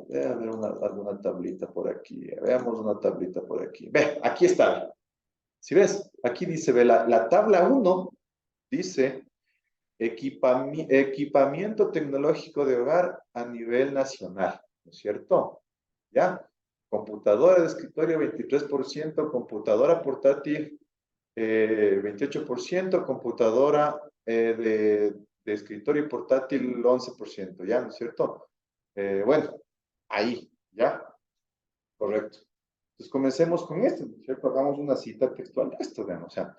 Ve a ver alguna tablita por aquí. Veamos una tablita por aquí. Ve, aquí está. Si ves, aquí dice, ve, la tabla 1 dice equipamiento tecnológico de hogar a nivel nacional, ¿no es cierto? ¿Ya? Computadora de escritorio 23%, computadora portátil 28%, computadora de escritorio y portátil 11%, ¿ya? ¿No es cierto? Bueno, ahí, ¿ya? Correcto. Entonces comencemos con esto, ¿no es cierto? Hagamos una cita textual de esto, vean, o sea,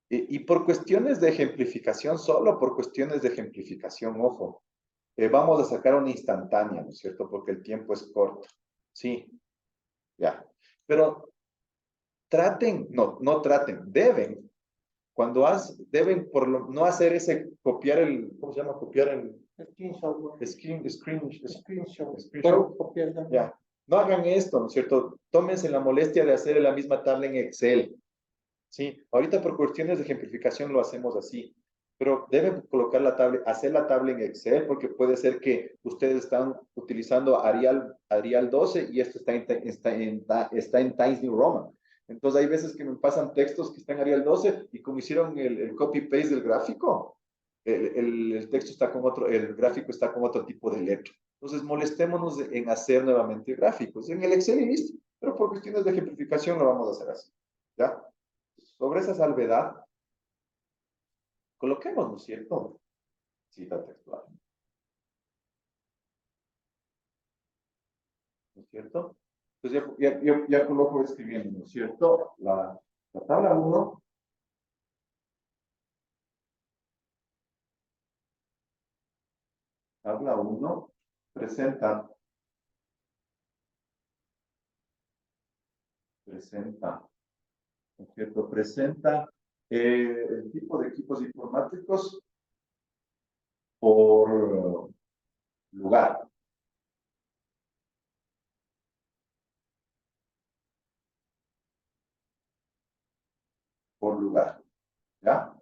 y por cuestiones de ejemplificación, solo por cuestiones de ejemplificación, ojo, vamos a sacar una instantánea, ¿no es cierto? Porque el tiempo es corto, sí, ya. Pero traten, no traten, deben, deben no hacer ese, copiar el, ¿cómo se llama? Copiar el Screenshot. screenshot. Copiar también. Ya. No hagan esto, ¿no es cierto? Tómense la molestia de hacer la misma tabla en Excel. Sí, ahorita por cuestiones de ejemplificación lo hacemos así, pero deben colocar la tabla, hacer la tabla en Excel, porque puede ser que ustedes están utilizando Arial 12 y esto está en Times New Roman. Entonces hay veces que me pasan textos que están en Arial 12 y como hicieron el copy-paste del gráfico, el texto está con otro, el gráfico está con otro tipo de letra. Entonces molestémonos en hacer nuevamente gráficos en el Excel y listo, pero por cuestiones de ejemplificación lo vamos a hacer así. ¿Ya? Sobre esa salvedad, coloquemos, ¿no es cierto? Cita textual. ¿No es cierto? Entonces ya coloco escribiendo, ¿no es cierto? La tabla 1. Tabla 1 presenta, ¿no es cierto? Presenta el tipo de equipos informáticos por lugar. Por lugar. ¿Ya?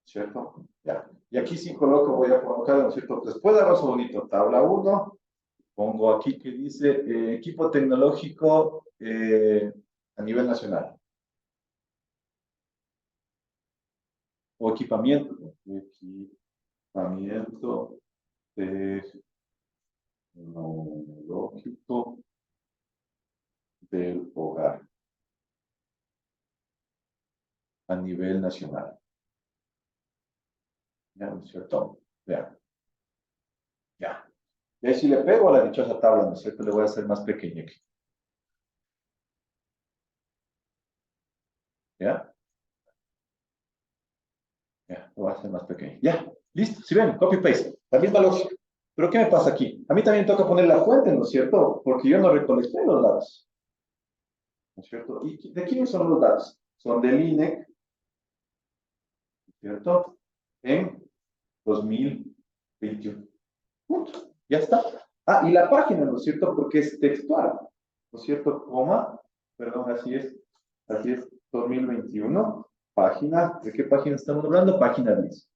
¿Cierto? Ya. Y aquí sí coloco, voy a colocar, ¿no es cierto? Después de abajo bonito, tabla 1, pongo aquí que dice equipo tecnológico a nivel nacional. O equipamiento. Equipamiento tecnológico del hogar a nivel nacional. ¿Ya? ¿No es cierto? Vean. Ya. Y ahí si le pego a la dichosa tabla, ¿no es cierto? Le voy a hacer más pequeña aquí. ¿Ya? Ya, lo voy a hacer más pequeño. Ya, listo. Si ven, copy-paste. La misma lógica. Pero ¿qué me pasa aquí? A mí también toca poner la fuente, ¿no es cierto? Porque yo no recolecté los datos. ¿No es cierto? ¿Y de quién son los datos? Son del INEC, ¿no es cierto? En 2021. Punto. Ya está. Ah, y la página, ¿no es cierto? Porque es textual. ¿No es cierto? Coma, perdón, así es. Así es, 2021. Página, ¿de qué página estamos hablando? Página 10.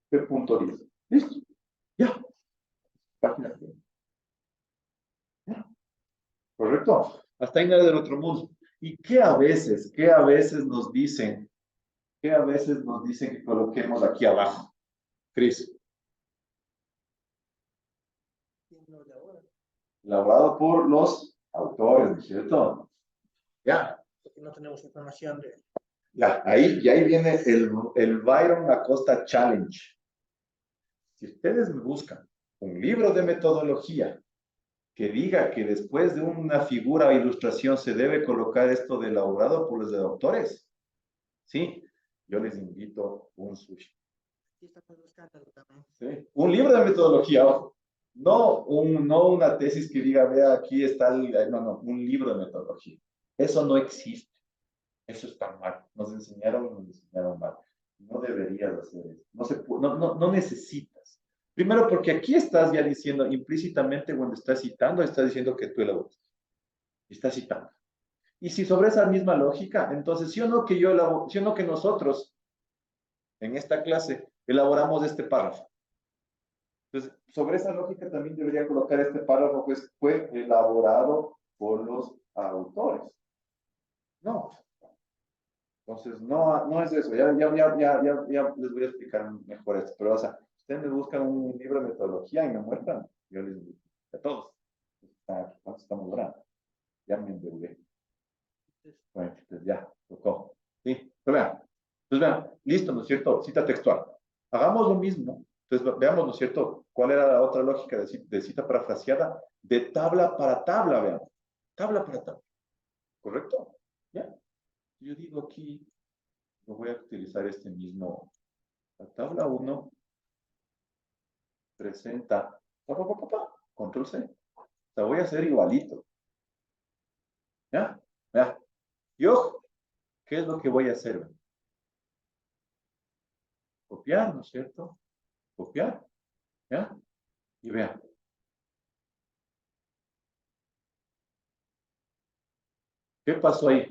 P.10. Listo. Ya. Página 10. Ya. ¿Correcto? Hasta ahí nada del otro mundo. ¿Y qué a veces nos dicen, que coloquemos aquí abajo? Cris. Elaborado por los autores, ¿no es cierto? Ya. Porque no tenemos información de... Ya, ahí viene el Byron Acosta Challenge. Si ustedes me buscan un libro de metodología que diga que después de una figura o ilustración se debe colocar esto de elaborado por los autores, ¿sí? Yo les invito un sushi. ¿Sí? Un libro de metodología, ojo. No una tesis que diga, vea, aquí está no, un libro de metodología. Eso no existe. Eso está mal. Nos enseñaron mal. No deberías hacer eso. No necesitas. Primero, porque aquí estás ya diciendo implícitamente cuando estás citando, estás diciendo que tú elaboras. Estás citando. Y si sobre esa misma lógica, entonces, sí o no que nosotros en esta clase elaboramos este párrafo. Entonces, sobre esa lógica también debería colocar este párrafo, pues fue elaborado por los autores. No. Entonces, no es eso. Ya les voy a explicar mejor esto. Pero, o sea, ustedes me buscan un libro de metodología y me muestran, yo les digo, a todos. ¿Cuánto estamos hablando? Ya me endeudé. Bueno, pues ya, tocó. ¿Sí? Pero vean, listo, ¿no es cierto? Cita textual. Hagamos lo mismo. Entonces, veamos, ¿no es cierto? ¿Cuál era la otra lógica de cita parafraseada? De tabla para tabla, veamos. Tabla para tabla. ¿Correcto? ¿Ya? Yo digo aquí, no voy a utilizar este mismo. La tabla 1 presenta, control C. La voy a hacer igualito. ¿Ya? ¿Ya? Y ojo, ¿Qué es lo que voy a hacer? Copiar, ¿no es cierto? Copiar, ¿ya? Y vean. ¿Qué pasó ahí?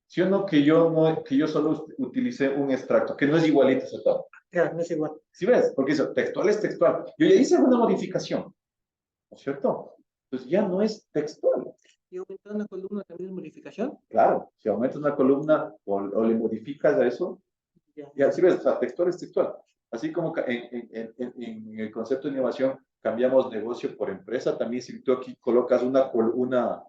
Si o no que yo, no, que yo solo utilicé un extracto, que no es igualito ese todo. Ya, no es igual. ¿Sí ves? Porque eso, textual es textual. Yo ya hice una modificación, ¿no es cierto? Entonces ya no es textual. ¿Y aumentar una columna también es modificación? Claro, si aumentas una columna o le modificas a eso, Ya. ya, ¿sí ves? O sea, textual es textual. Así como en el concepto de innovación cambiamos negocio por empresa, también si tú aquí colocas una columna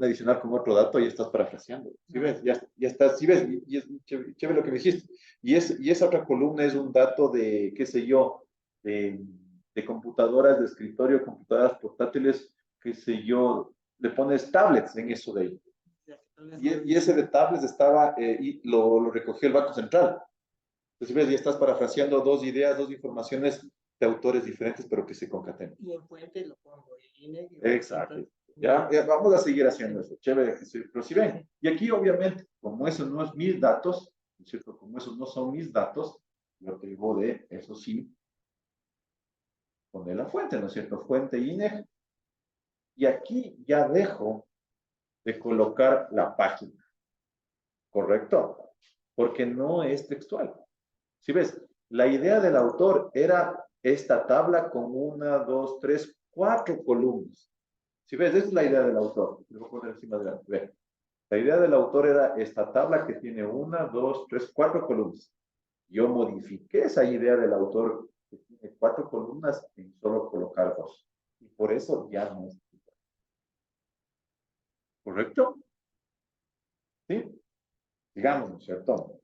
adicional con otro dato, ya estás parafraseando. ¿Sí ves? Ya estás, ¿sí ves? Y es chévere, chévere lo que me dijiste. Y esa otra columna es un dato de, qué sé yo, de computadoras de escritorio, computadoras portátiles, qué sé yo, le pones tablets en eso de ahí. Ya, tal vez Y ese de tablets estaba, y lo recogió el Banco Central. Entonces, ves, ya estás parafraseando dos ideas, dos informaciones de autores diferentes, pero que se concatenan. y en fuente lo pongo. Exacto. Ya vamos a seguir haciendo eso. Chévere, pero si ven, y aquí obviamente, como eso no es mis datos, ¿no es cierto? Como esos no son mis datos, yo debo de, eso sí, poner la fuente, ¿no es cierto? Fuente INEG. Y aquí ya dejo de colocar la página, ¿correcto? Porque no es textual. Si ves, la idea del autor era esta tabla con una, dos, tres, cuatro columnas. Si ves, esa es la idea del autor. Le voy a poner encima de la. La idea del autor era esta tabla que tiene una, dos, tres, cuatro columnas. Yo modifiqué esa idea del autor que tiene cuatro columnas en solo colocar dos. Y por eso ya no es. ¿Correcto? ¿Sí? Digamos, ¿no es cierto?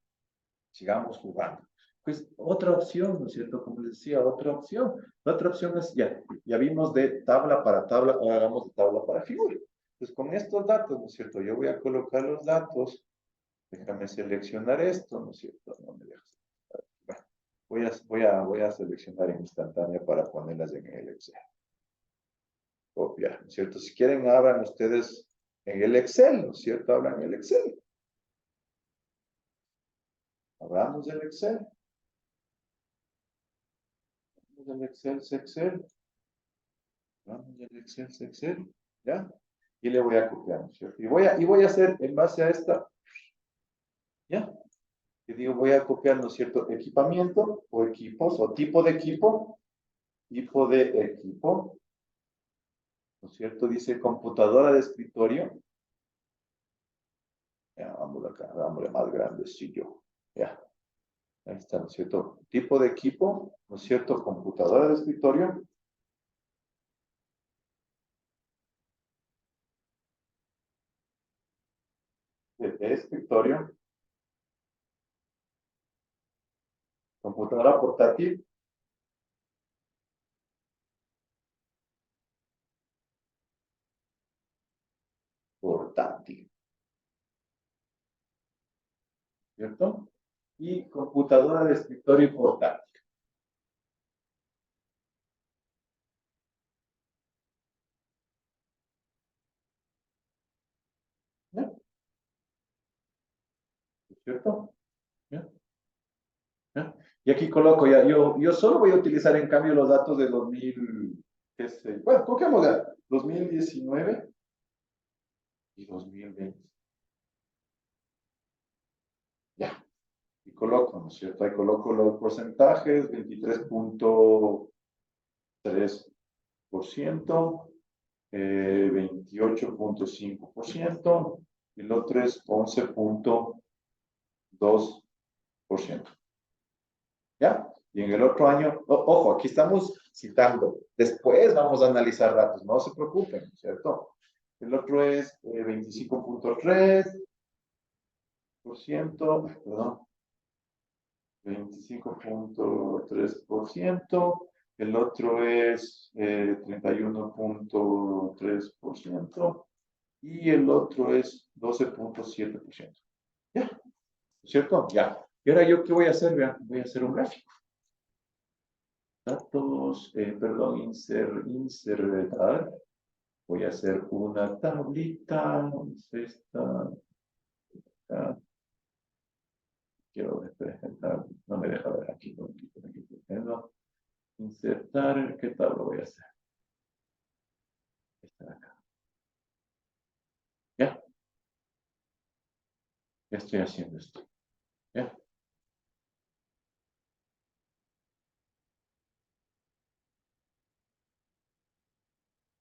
Sigamos jugando. Pues otra opción, ¿no es cierto? Como les decía, otra opción. La otra opción es, ya vimos de tabla para tabla, ahora hagamos de tabla para figura. Pues con estos datos, ¿no es cierto? Yo voy a colocar los datos. Déjame seleccionar esto, ¿no es cierto? No me dejas. Voy a seleccionar en instantánea para ponerlas en el Excel. Copiar, ¿no es cierto? Si quieren, abran ustedes en el Excel, ¿no es cierto? Hablan en el Excel. Abramos el Excel. El Excel, Excel. Abramos el Excel, Excel. ¿Ya? Y le voy a copiar, ¿no es cierto? Y voy a hacer en base a esta, ¿ya? Y digo, voy a copiar, ¿no es cierto? Equipamiento o equipos o tipo de equipo ¿no es cierto? Dice computadora de escritorio. Ya, vamos acá, hagámosle más grande, sí, yo. Ya, ahí está, ¿no es cierto? Tipo de equipo, ¿no es cierto? Computadora de escritorio. De escritorio. Computadora portátil. Portátil, ¿cierto? Y computadora de escritorio portátil. ¿Ya? ¿Cierto? ¿Ya? ¿Ya? Y aquí coloco ya, yo solo voy a utilizar en cambio los datos de 2000, bueno, coloquemos ya, 2019 y 2020. Ya, y coloco, ¿no es cierto? Ahí coloco los porcentajes, 23.3%, 28.5%, y el otro es 11.2%. ¿Ya? Y en el otro año, ojo, aquí estamos citando. Después vamos a analizar datos, no se preocupen, ¿cierto? El otro es 25.3%, perdón, 25.3%, el otro es 31.3% y el otro es 12.7%. ¿Ya? ¿Cierto? Ya. Y ahora yo, ¿qué voy a hacer? Vean, voy a hacer un gráfico. Datos, perdón, insertar. Voy a hacer una tablita. ¿Dónde es esta? quiero ver, no me deja ver aquí. Insertar, ¿qué tal lo voy a hacer? Esta de acá. ¿Ya? Ya estoy haciendo esto. ¿Ya?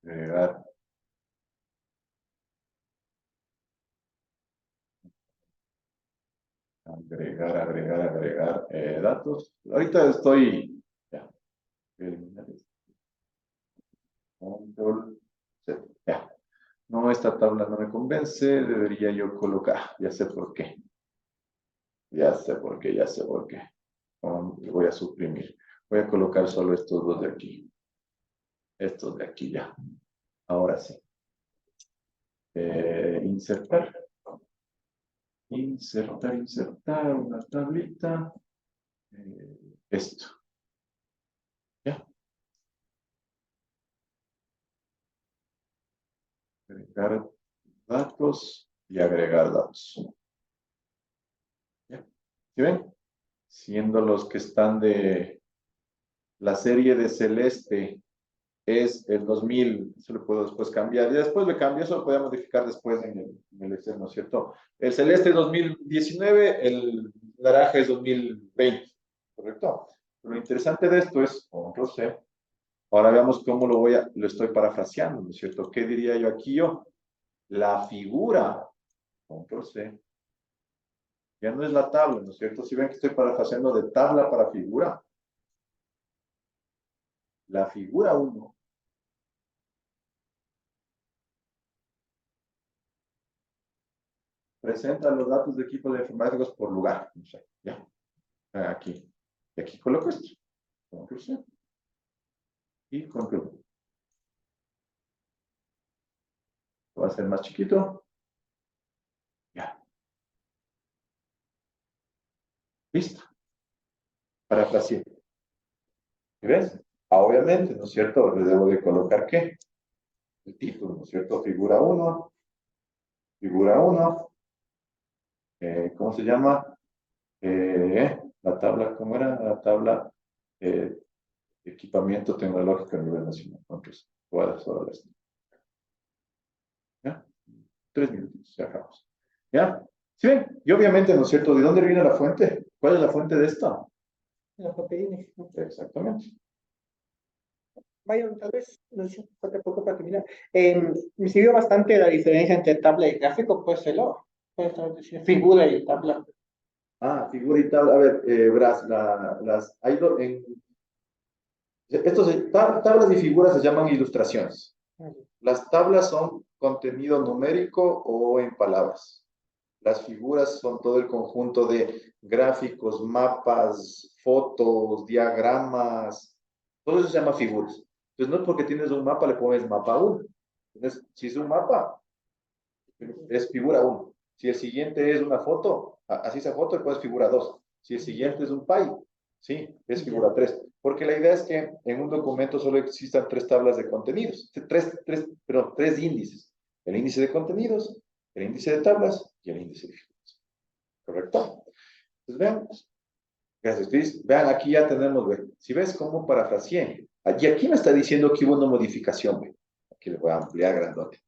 Agregar. Agregar datos. Ahorita estoy. Ya. Eliminar esto. Control Z. Ya. No, esta tabla no me convence. Debería yo colocar. Ya sé por qué. Ya sé por qué, ya sé por qué. Voy a suprimir. Voy a colocar solo estos dos de aquí. Estos de aquí ya. Ahora sí. Insertar. Insertar una tablita. Esto. ¿Ya? Agregar datos y agregar datos. ¿Ya? ¿Sí ven? Siendo los que están de la serie de celeste es el 2000, eso lo puedo después cambiar, y después le cambio, eso lo voy a modificar después en el Excel, ¿no es cierto? El celeste es 2019, el naranja es 2020, ¿correcto? Lo interesante de esto es, control C, ahora veamos cómo lo estoy parafraseando, ¿no es cierto? ¿Qué diría yo aquí yo? La figura, control C, ya no es la tabla, ¿no es cierto? Si ven que estoy parafraseando de tabla para figura, la figura 1 presenta los datos de equipos de informáticos por lugar. No sé, ya. Aquí. Y aquí coloco esto. Control C. Y control. Lo voy a hacer más chiquito. Ya. Listo. Parafraseé. ¿Y ves? Obviamente, ¿no es cierto? Le debo de colocar ¿qué? El título, ¿no es cierto? Figura 1. Figura 1. ¿Cómo se llama? La tabla, ¿cómo era? La tabla equipamiento tecnológico a nivel nacional. Entonces, voy a solo esto. ¿Ya? 3 minutos, ya acabamos. ¿Ya? ¿Sí ven? Y obviamente, ¿no es cierto? ¿De dónde viene la fuente? ¿Cuál es la fuente de esto? La JPN. Exactamente. Vaya, tal vez, no sé, falta poco para terminar. Me sirvió bastante la diferencia entre tabla y gráfico, pues puedes decir figura y tabla. Ah, figura y tabla. A ver, verás, tablas y figuras se llaman ilustraciones. Las tablas son contenido numérico o en palabras. Las figuras son todo el conjunto de gráficos, mapas, fotos, diagramas. Todo eso se llama figuras. Entonces, no es porque tienes un mapa le pones mapa 1. Entonces, si es un mapa, es figura 1. Si el siguiente es una foto, así esa foto, le pones figura 2. Si el siguiente es un pie, sí, es figura 3. Porque la idea es que en un documento solo existan 3 tablas de contenidos, tres índices. El índice de contenidos, el índice de tablas y el índice de figuras. ¿Correcto? Entonces vean, gracias Chris. Vean, aquí ya tenemos, ve. Si ves cómo parafraseé, y aquí me está diciendo que hubo una modificación, ve. Aquí le voy a ampliar grandote.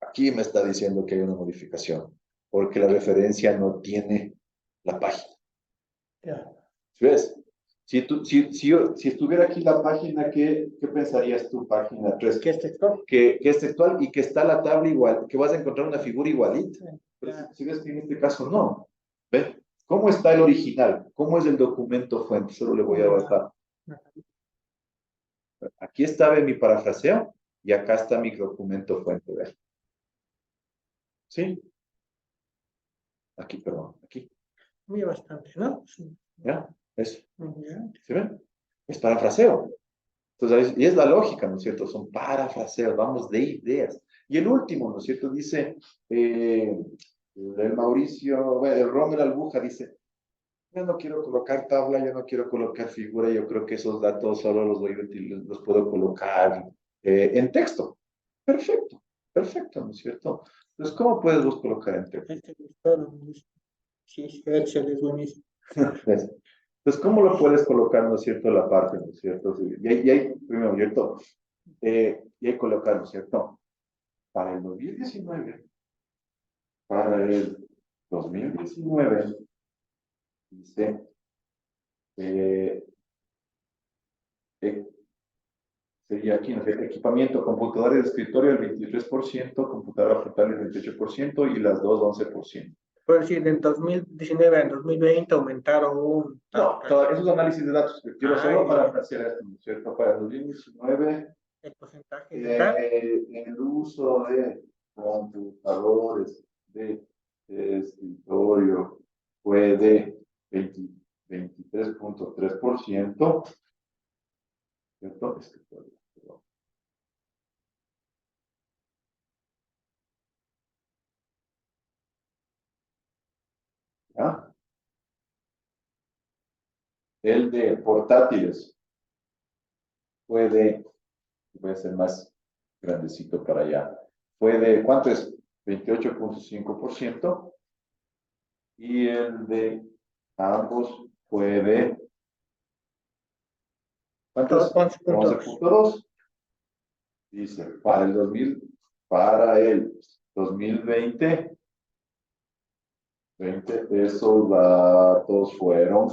Aquí me está diciendo que hay una modificación, porque la referencia no tiene la página. Ya. ¿Ves? Si estuviera aquí la página, ¿qué pensarías tú, página 3? ¿Qué es textual? Que es textual y que está la tabla igual, que vas a encontrar una figura igualita. Pero Ya. si ves que en este caso no. ¿Ves? ¿Cómo está el original? ¿Cómo es el documento fuente? Solo le voy a bajar. Aquí está mi parafraseo y acá está mi documento fuente. ¿Ves? ¿Sí? Aquí, perdón, aquí. Muy bastante, ¿no? Sí. ¿Ya? Eso. Ya. ¿Se ven? Es parafraseo. Entonces, y es la lógica, ¿no es cierto? Son parafraseos, vamos de ideas. Y el último, ¿no es cierto? Dice, el Mauricio, bueno, el Rommel Albuja dice, yo no quiero colocar tabla, yo no quiero colocar figura, yo creo que esos datos solo los puedo colocar en texto. Perfecto, perfecto, ¿no es cierto? Entonces, ¿cómo puedes vos colocar en texto? Este es todo. Sí, Excel es buenísimo. Entonces, ¿cómo lo puedes colocar, no es cierto, la parte, no es cierto? Y ahí primero, ¿cierto? Y ahí colocar, ¿no es cierto? Para el 2019, para el 2019, dice, eh, eh, sería aquí, ¿no? Equipamiento, computadores de escritorio el 23%, computadora portátil el 28% y las dos 11%. Por decir, en 2019 en 2020 aumentaron un... No, esos análisis de datos que quiero solo para ya. hacer esto, ¿no es cierto? Para el 2019, El porcentaje general. el uso de computadores de escritorio fue de 23.3%, ¿cierto? Escritorio, perdón. ¿Ya? El de portátiles fue de, voy a ser más grandecito para allá, fue de, ¿cuánto es? 28.5%. Y el de ambos fue de, ¿cuánto es? 11.2. 11.2. Dice, para el 2020, esos datos fueron.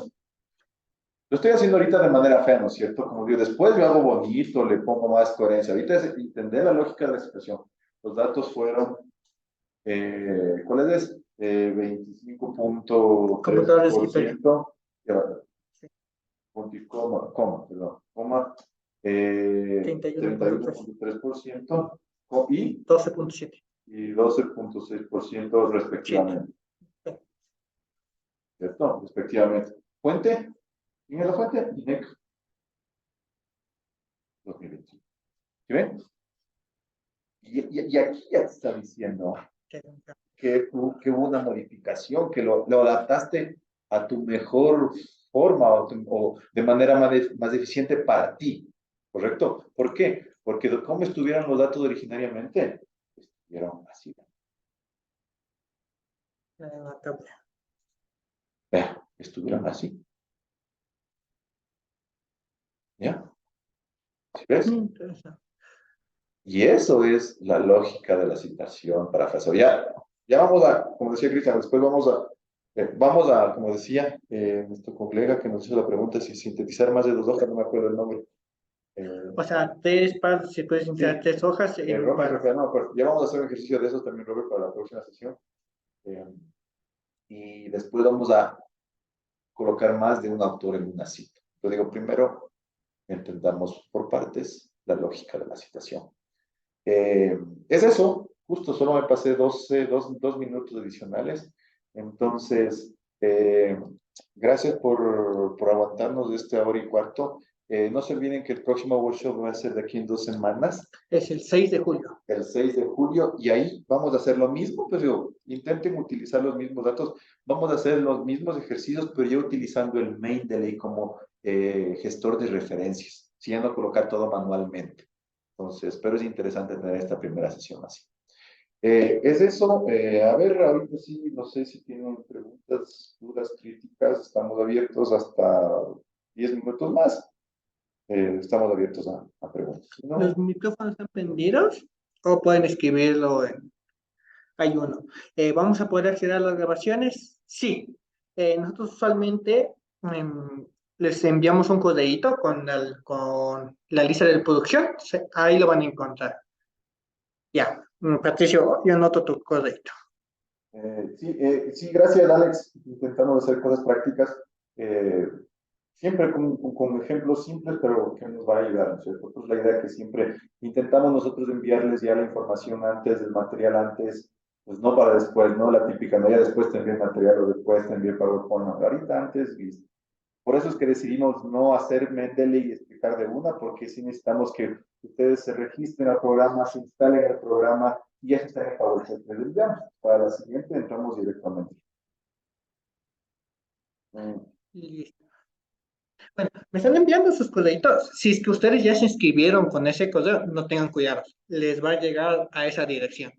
Lo estoy haciendo ahorita de manera fea, ¿no es cierto? Como digo, después yo hago bonito, le pongo más coherencia. Ahorita es entender la lógica de la expresión. Los datos fueron, ¿cuál es? Computadores de escritorio. 25.3%. Ya va, Sí. punto y coma, perdón, coma, 31.3. 31.3% y 12.7. 12.6% 7. respectivamente, ¿cierto? Respectivamente. Fuente, ¿quién es la fuente? INEC 2021. ¿Sí ven? Y aquí ya te está diciendo que hubo una modificación, que lo adaptaste a tu mejor forma o de manera más eficiente para ti, ¿correcto? ¿Por qué? Porque ¿cómo estuvieron los datos originariamente? Estuvieron así. La tabla. Vean, estuvieron así. ¿Ya? ¿Sí ves? Interesante. Y eso es la lógica de la citación parafraseada. Ya vamos a, como decía Cristian, después vamos a, como decía nuestro colega que nos hizo la pregunta, si sintetizar más de 2 hojas, no me acuerdo el nombre. O sea, 3 párrafos, si puedes iniciar Sí, 3 hojas en un Robert, párrafo. no me acuerdo. Ya vamos a hacer un ejercicio de esos también, Robert, para la próxima sesión. Eh, y después vamos a colocar más de un autor en una cita. Yo digo, primero, entendamos por partes la lógica de la citación. Es eso, justo solo me pasé 2 minutos adicionales. Entonces, gracias por aguantarnos de esta hora y cuarto. No se olviden que el próximo workshop va a ser de aquí en 2 semanas, Es el 6 de julio. el 6 de julio, y ahí vamos a hacer lo mismo, pues digo, intenten utilizar los mismos datos, vamos a hacer los mismos ejercicios, pero ya utilizando el Mendeley como gestor de referencias, siguiendo colocar todo manualmente. Entonces, pero es interesante tener esta primera sesión así. Es eso. A ver, ahorita sí, no sé si tienen preguntas, dudas, críticas. Estamos abiertos hasta 10 minutos más. Estamos abiertos a preguntas. ¿Los ¿No? micrófonos están prendidos o pueden escribirlo en... Hay uno. ¿Vamos a poder acceder a las grabaciones? Sí. Nosotros usualmente les enviamos un correíto con la lista de producción. Ahí lo van a encontrar. Ya. Patricio, yo anoto tu correíto. Sí, gracias, Alex. Intentamos hacer cosas prácticas, siempre con ejemplos simples, pero que nos va a ayudar, ¿no es cierto? Pues la idea es que siempre intentamos nosotros enviarles ya la información antes, el material antes, pues no para después, no la típica, no ya después te envío el material o después te envío el PowerPoint, no, ahorita antes, listo. Por eso es que decidimos no hacer Mendeley y explicar de una, porque sí necesitamos que ustedes se registren al programa, se instalen el programa y ya se estén en PowerPoint. Les enviamos. Para la siguiente entramos directamente. Listo. Bueno, me están enviando sus correitos. Si es que ustedes ya se inscribieron con ese correo, no tengan cuidado. Les va a llegar a esa dirección.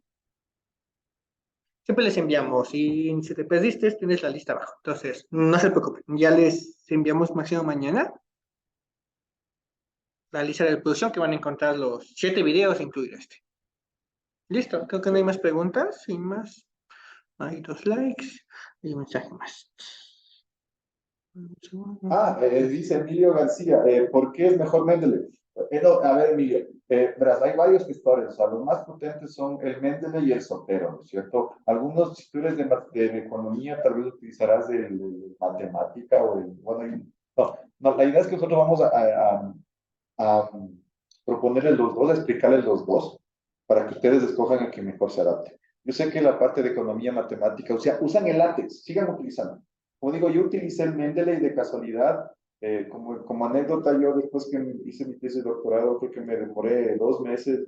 siempre les enviamos. Y si te perdiste, tienes la lista abajo. Entonces, no se preocupen. Ya les enviamos máximo mañana la lista de reproducción que van a encontrar los 7 videos, incluido este. Listo, creo que no hay más preguntas. Sin más, hay 2 likes y un mensaje más. Dice Emilio García, ¿por qué es mejor Mendeley? No, a ver, Emilio, verás, hay varios gestores, o sea, los más potentes son el Mendeley y el Zotero, ¿no es cierto? Algunos, si tú eres de economía, tal vez utilizarás el matemática o el, bueno, no, la idea es que nosotros vamos a proponerles los dos, a explicarles los dos, para que ustedes escojan el que mejor se adapte. Yo sé que la parte de economía, matemática, o sea, usan el látex, sigan utilizando. Como digo, yo utilicé el Mendeley de casualidad, como anécdota, yo después que hice mi tesis de doctorado, creo que me demoré 2 meses,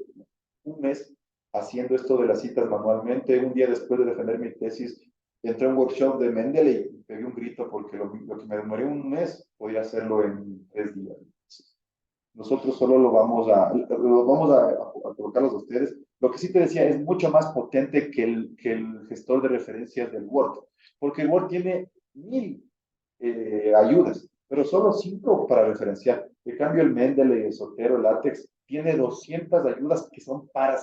un mes, haciendo esto de las citas manualmente. Un día después de defender mi tesis, entré a un workshop de Mendeley y pegué un grito porque lo que me demoré un mes, podía hacerlo en 3 días. Nosotros solo lo vamos a colocarlos a ustedes. Lo que sí te decía es mucho más potente que el gestor de referencias del Word, porque el Word tiene 1000 ayudas, pero solo 5 para referenciar. En cambio, el Mendeley, el Zotero, el LaTeX, tiene 200 ayudas que son para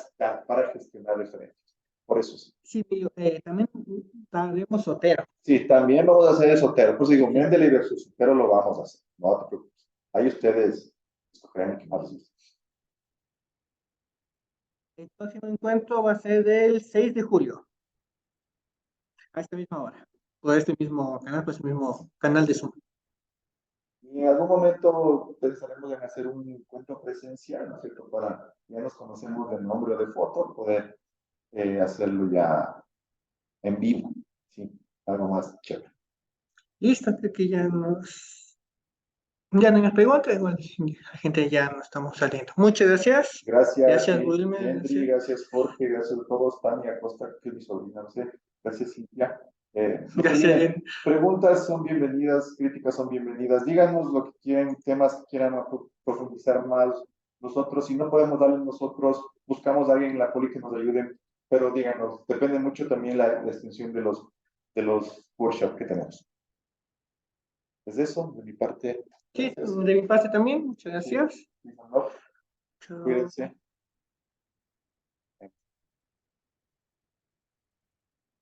gestionar referencias. Por eso sí. Sí, pero, también daremos Sotero. Sí, también vamos a hacer el Zotero. Pues digo, Mendeley versus Zotero lo vamos a hacer. No te preocupes. Ahí ustedes escogerán el que más les guste. El próximo encuentro va a ser el 6 de julio, a esta misma hora. Por este mismo canal, por este mismo canal de Zoom. Y en algún momento pensaremos en hacer un encuentro presencial, ¿no es cierto? Ya nos conocemos de nombre o de foto, poder hacerlo ya en vivo, ¿sí? Algo más chévere. Listo, creo que ya no hay más preguntas. Igual, la gente ya no estamos saliendo. Muchas gracias. Gracias, Gracias, Wilmer. Henry, gracias, Jorge, gracias a todos, Tania Costa, que es mi sobrina, no sé, gracias, Cintia. No se Gracias, olviden, Jen. preguntas son bienvenidas, críticas son bienvenidas, díganos lo que quieren, temas que quieran profundizar más. Nosotros, si no podemos darles nosotros, buscamos a alguien en la poli que nos ayude, pero díganos, depende mucho también la extensión de los workshops que tenemos. Es eso, de mi parte. Sí, Gracias. de mi parte también. Muchas gracias. Sí, no, Chao. cuídense.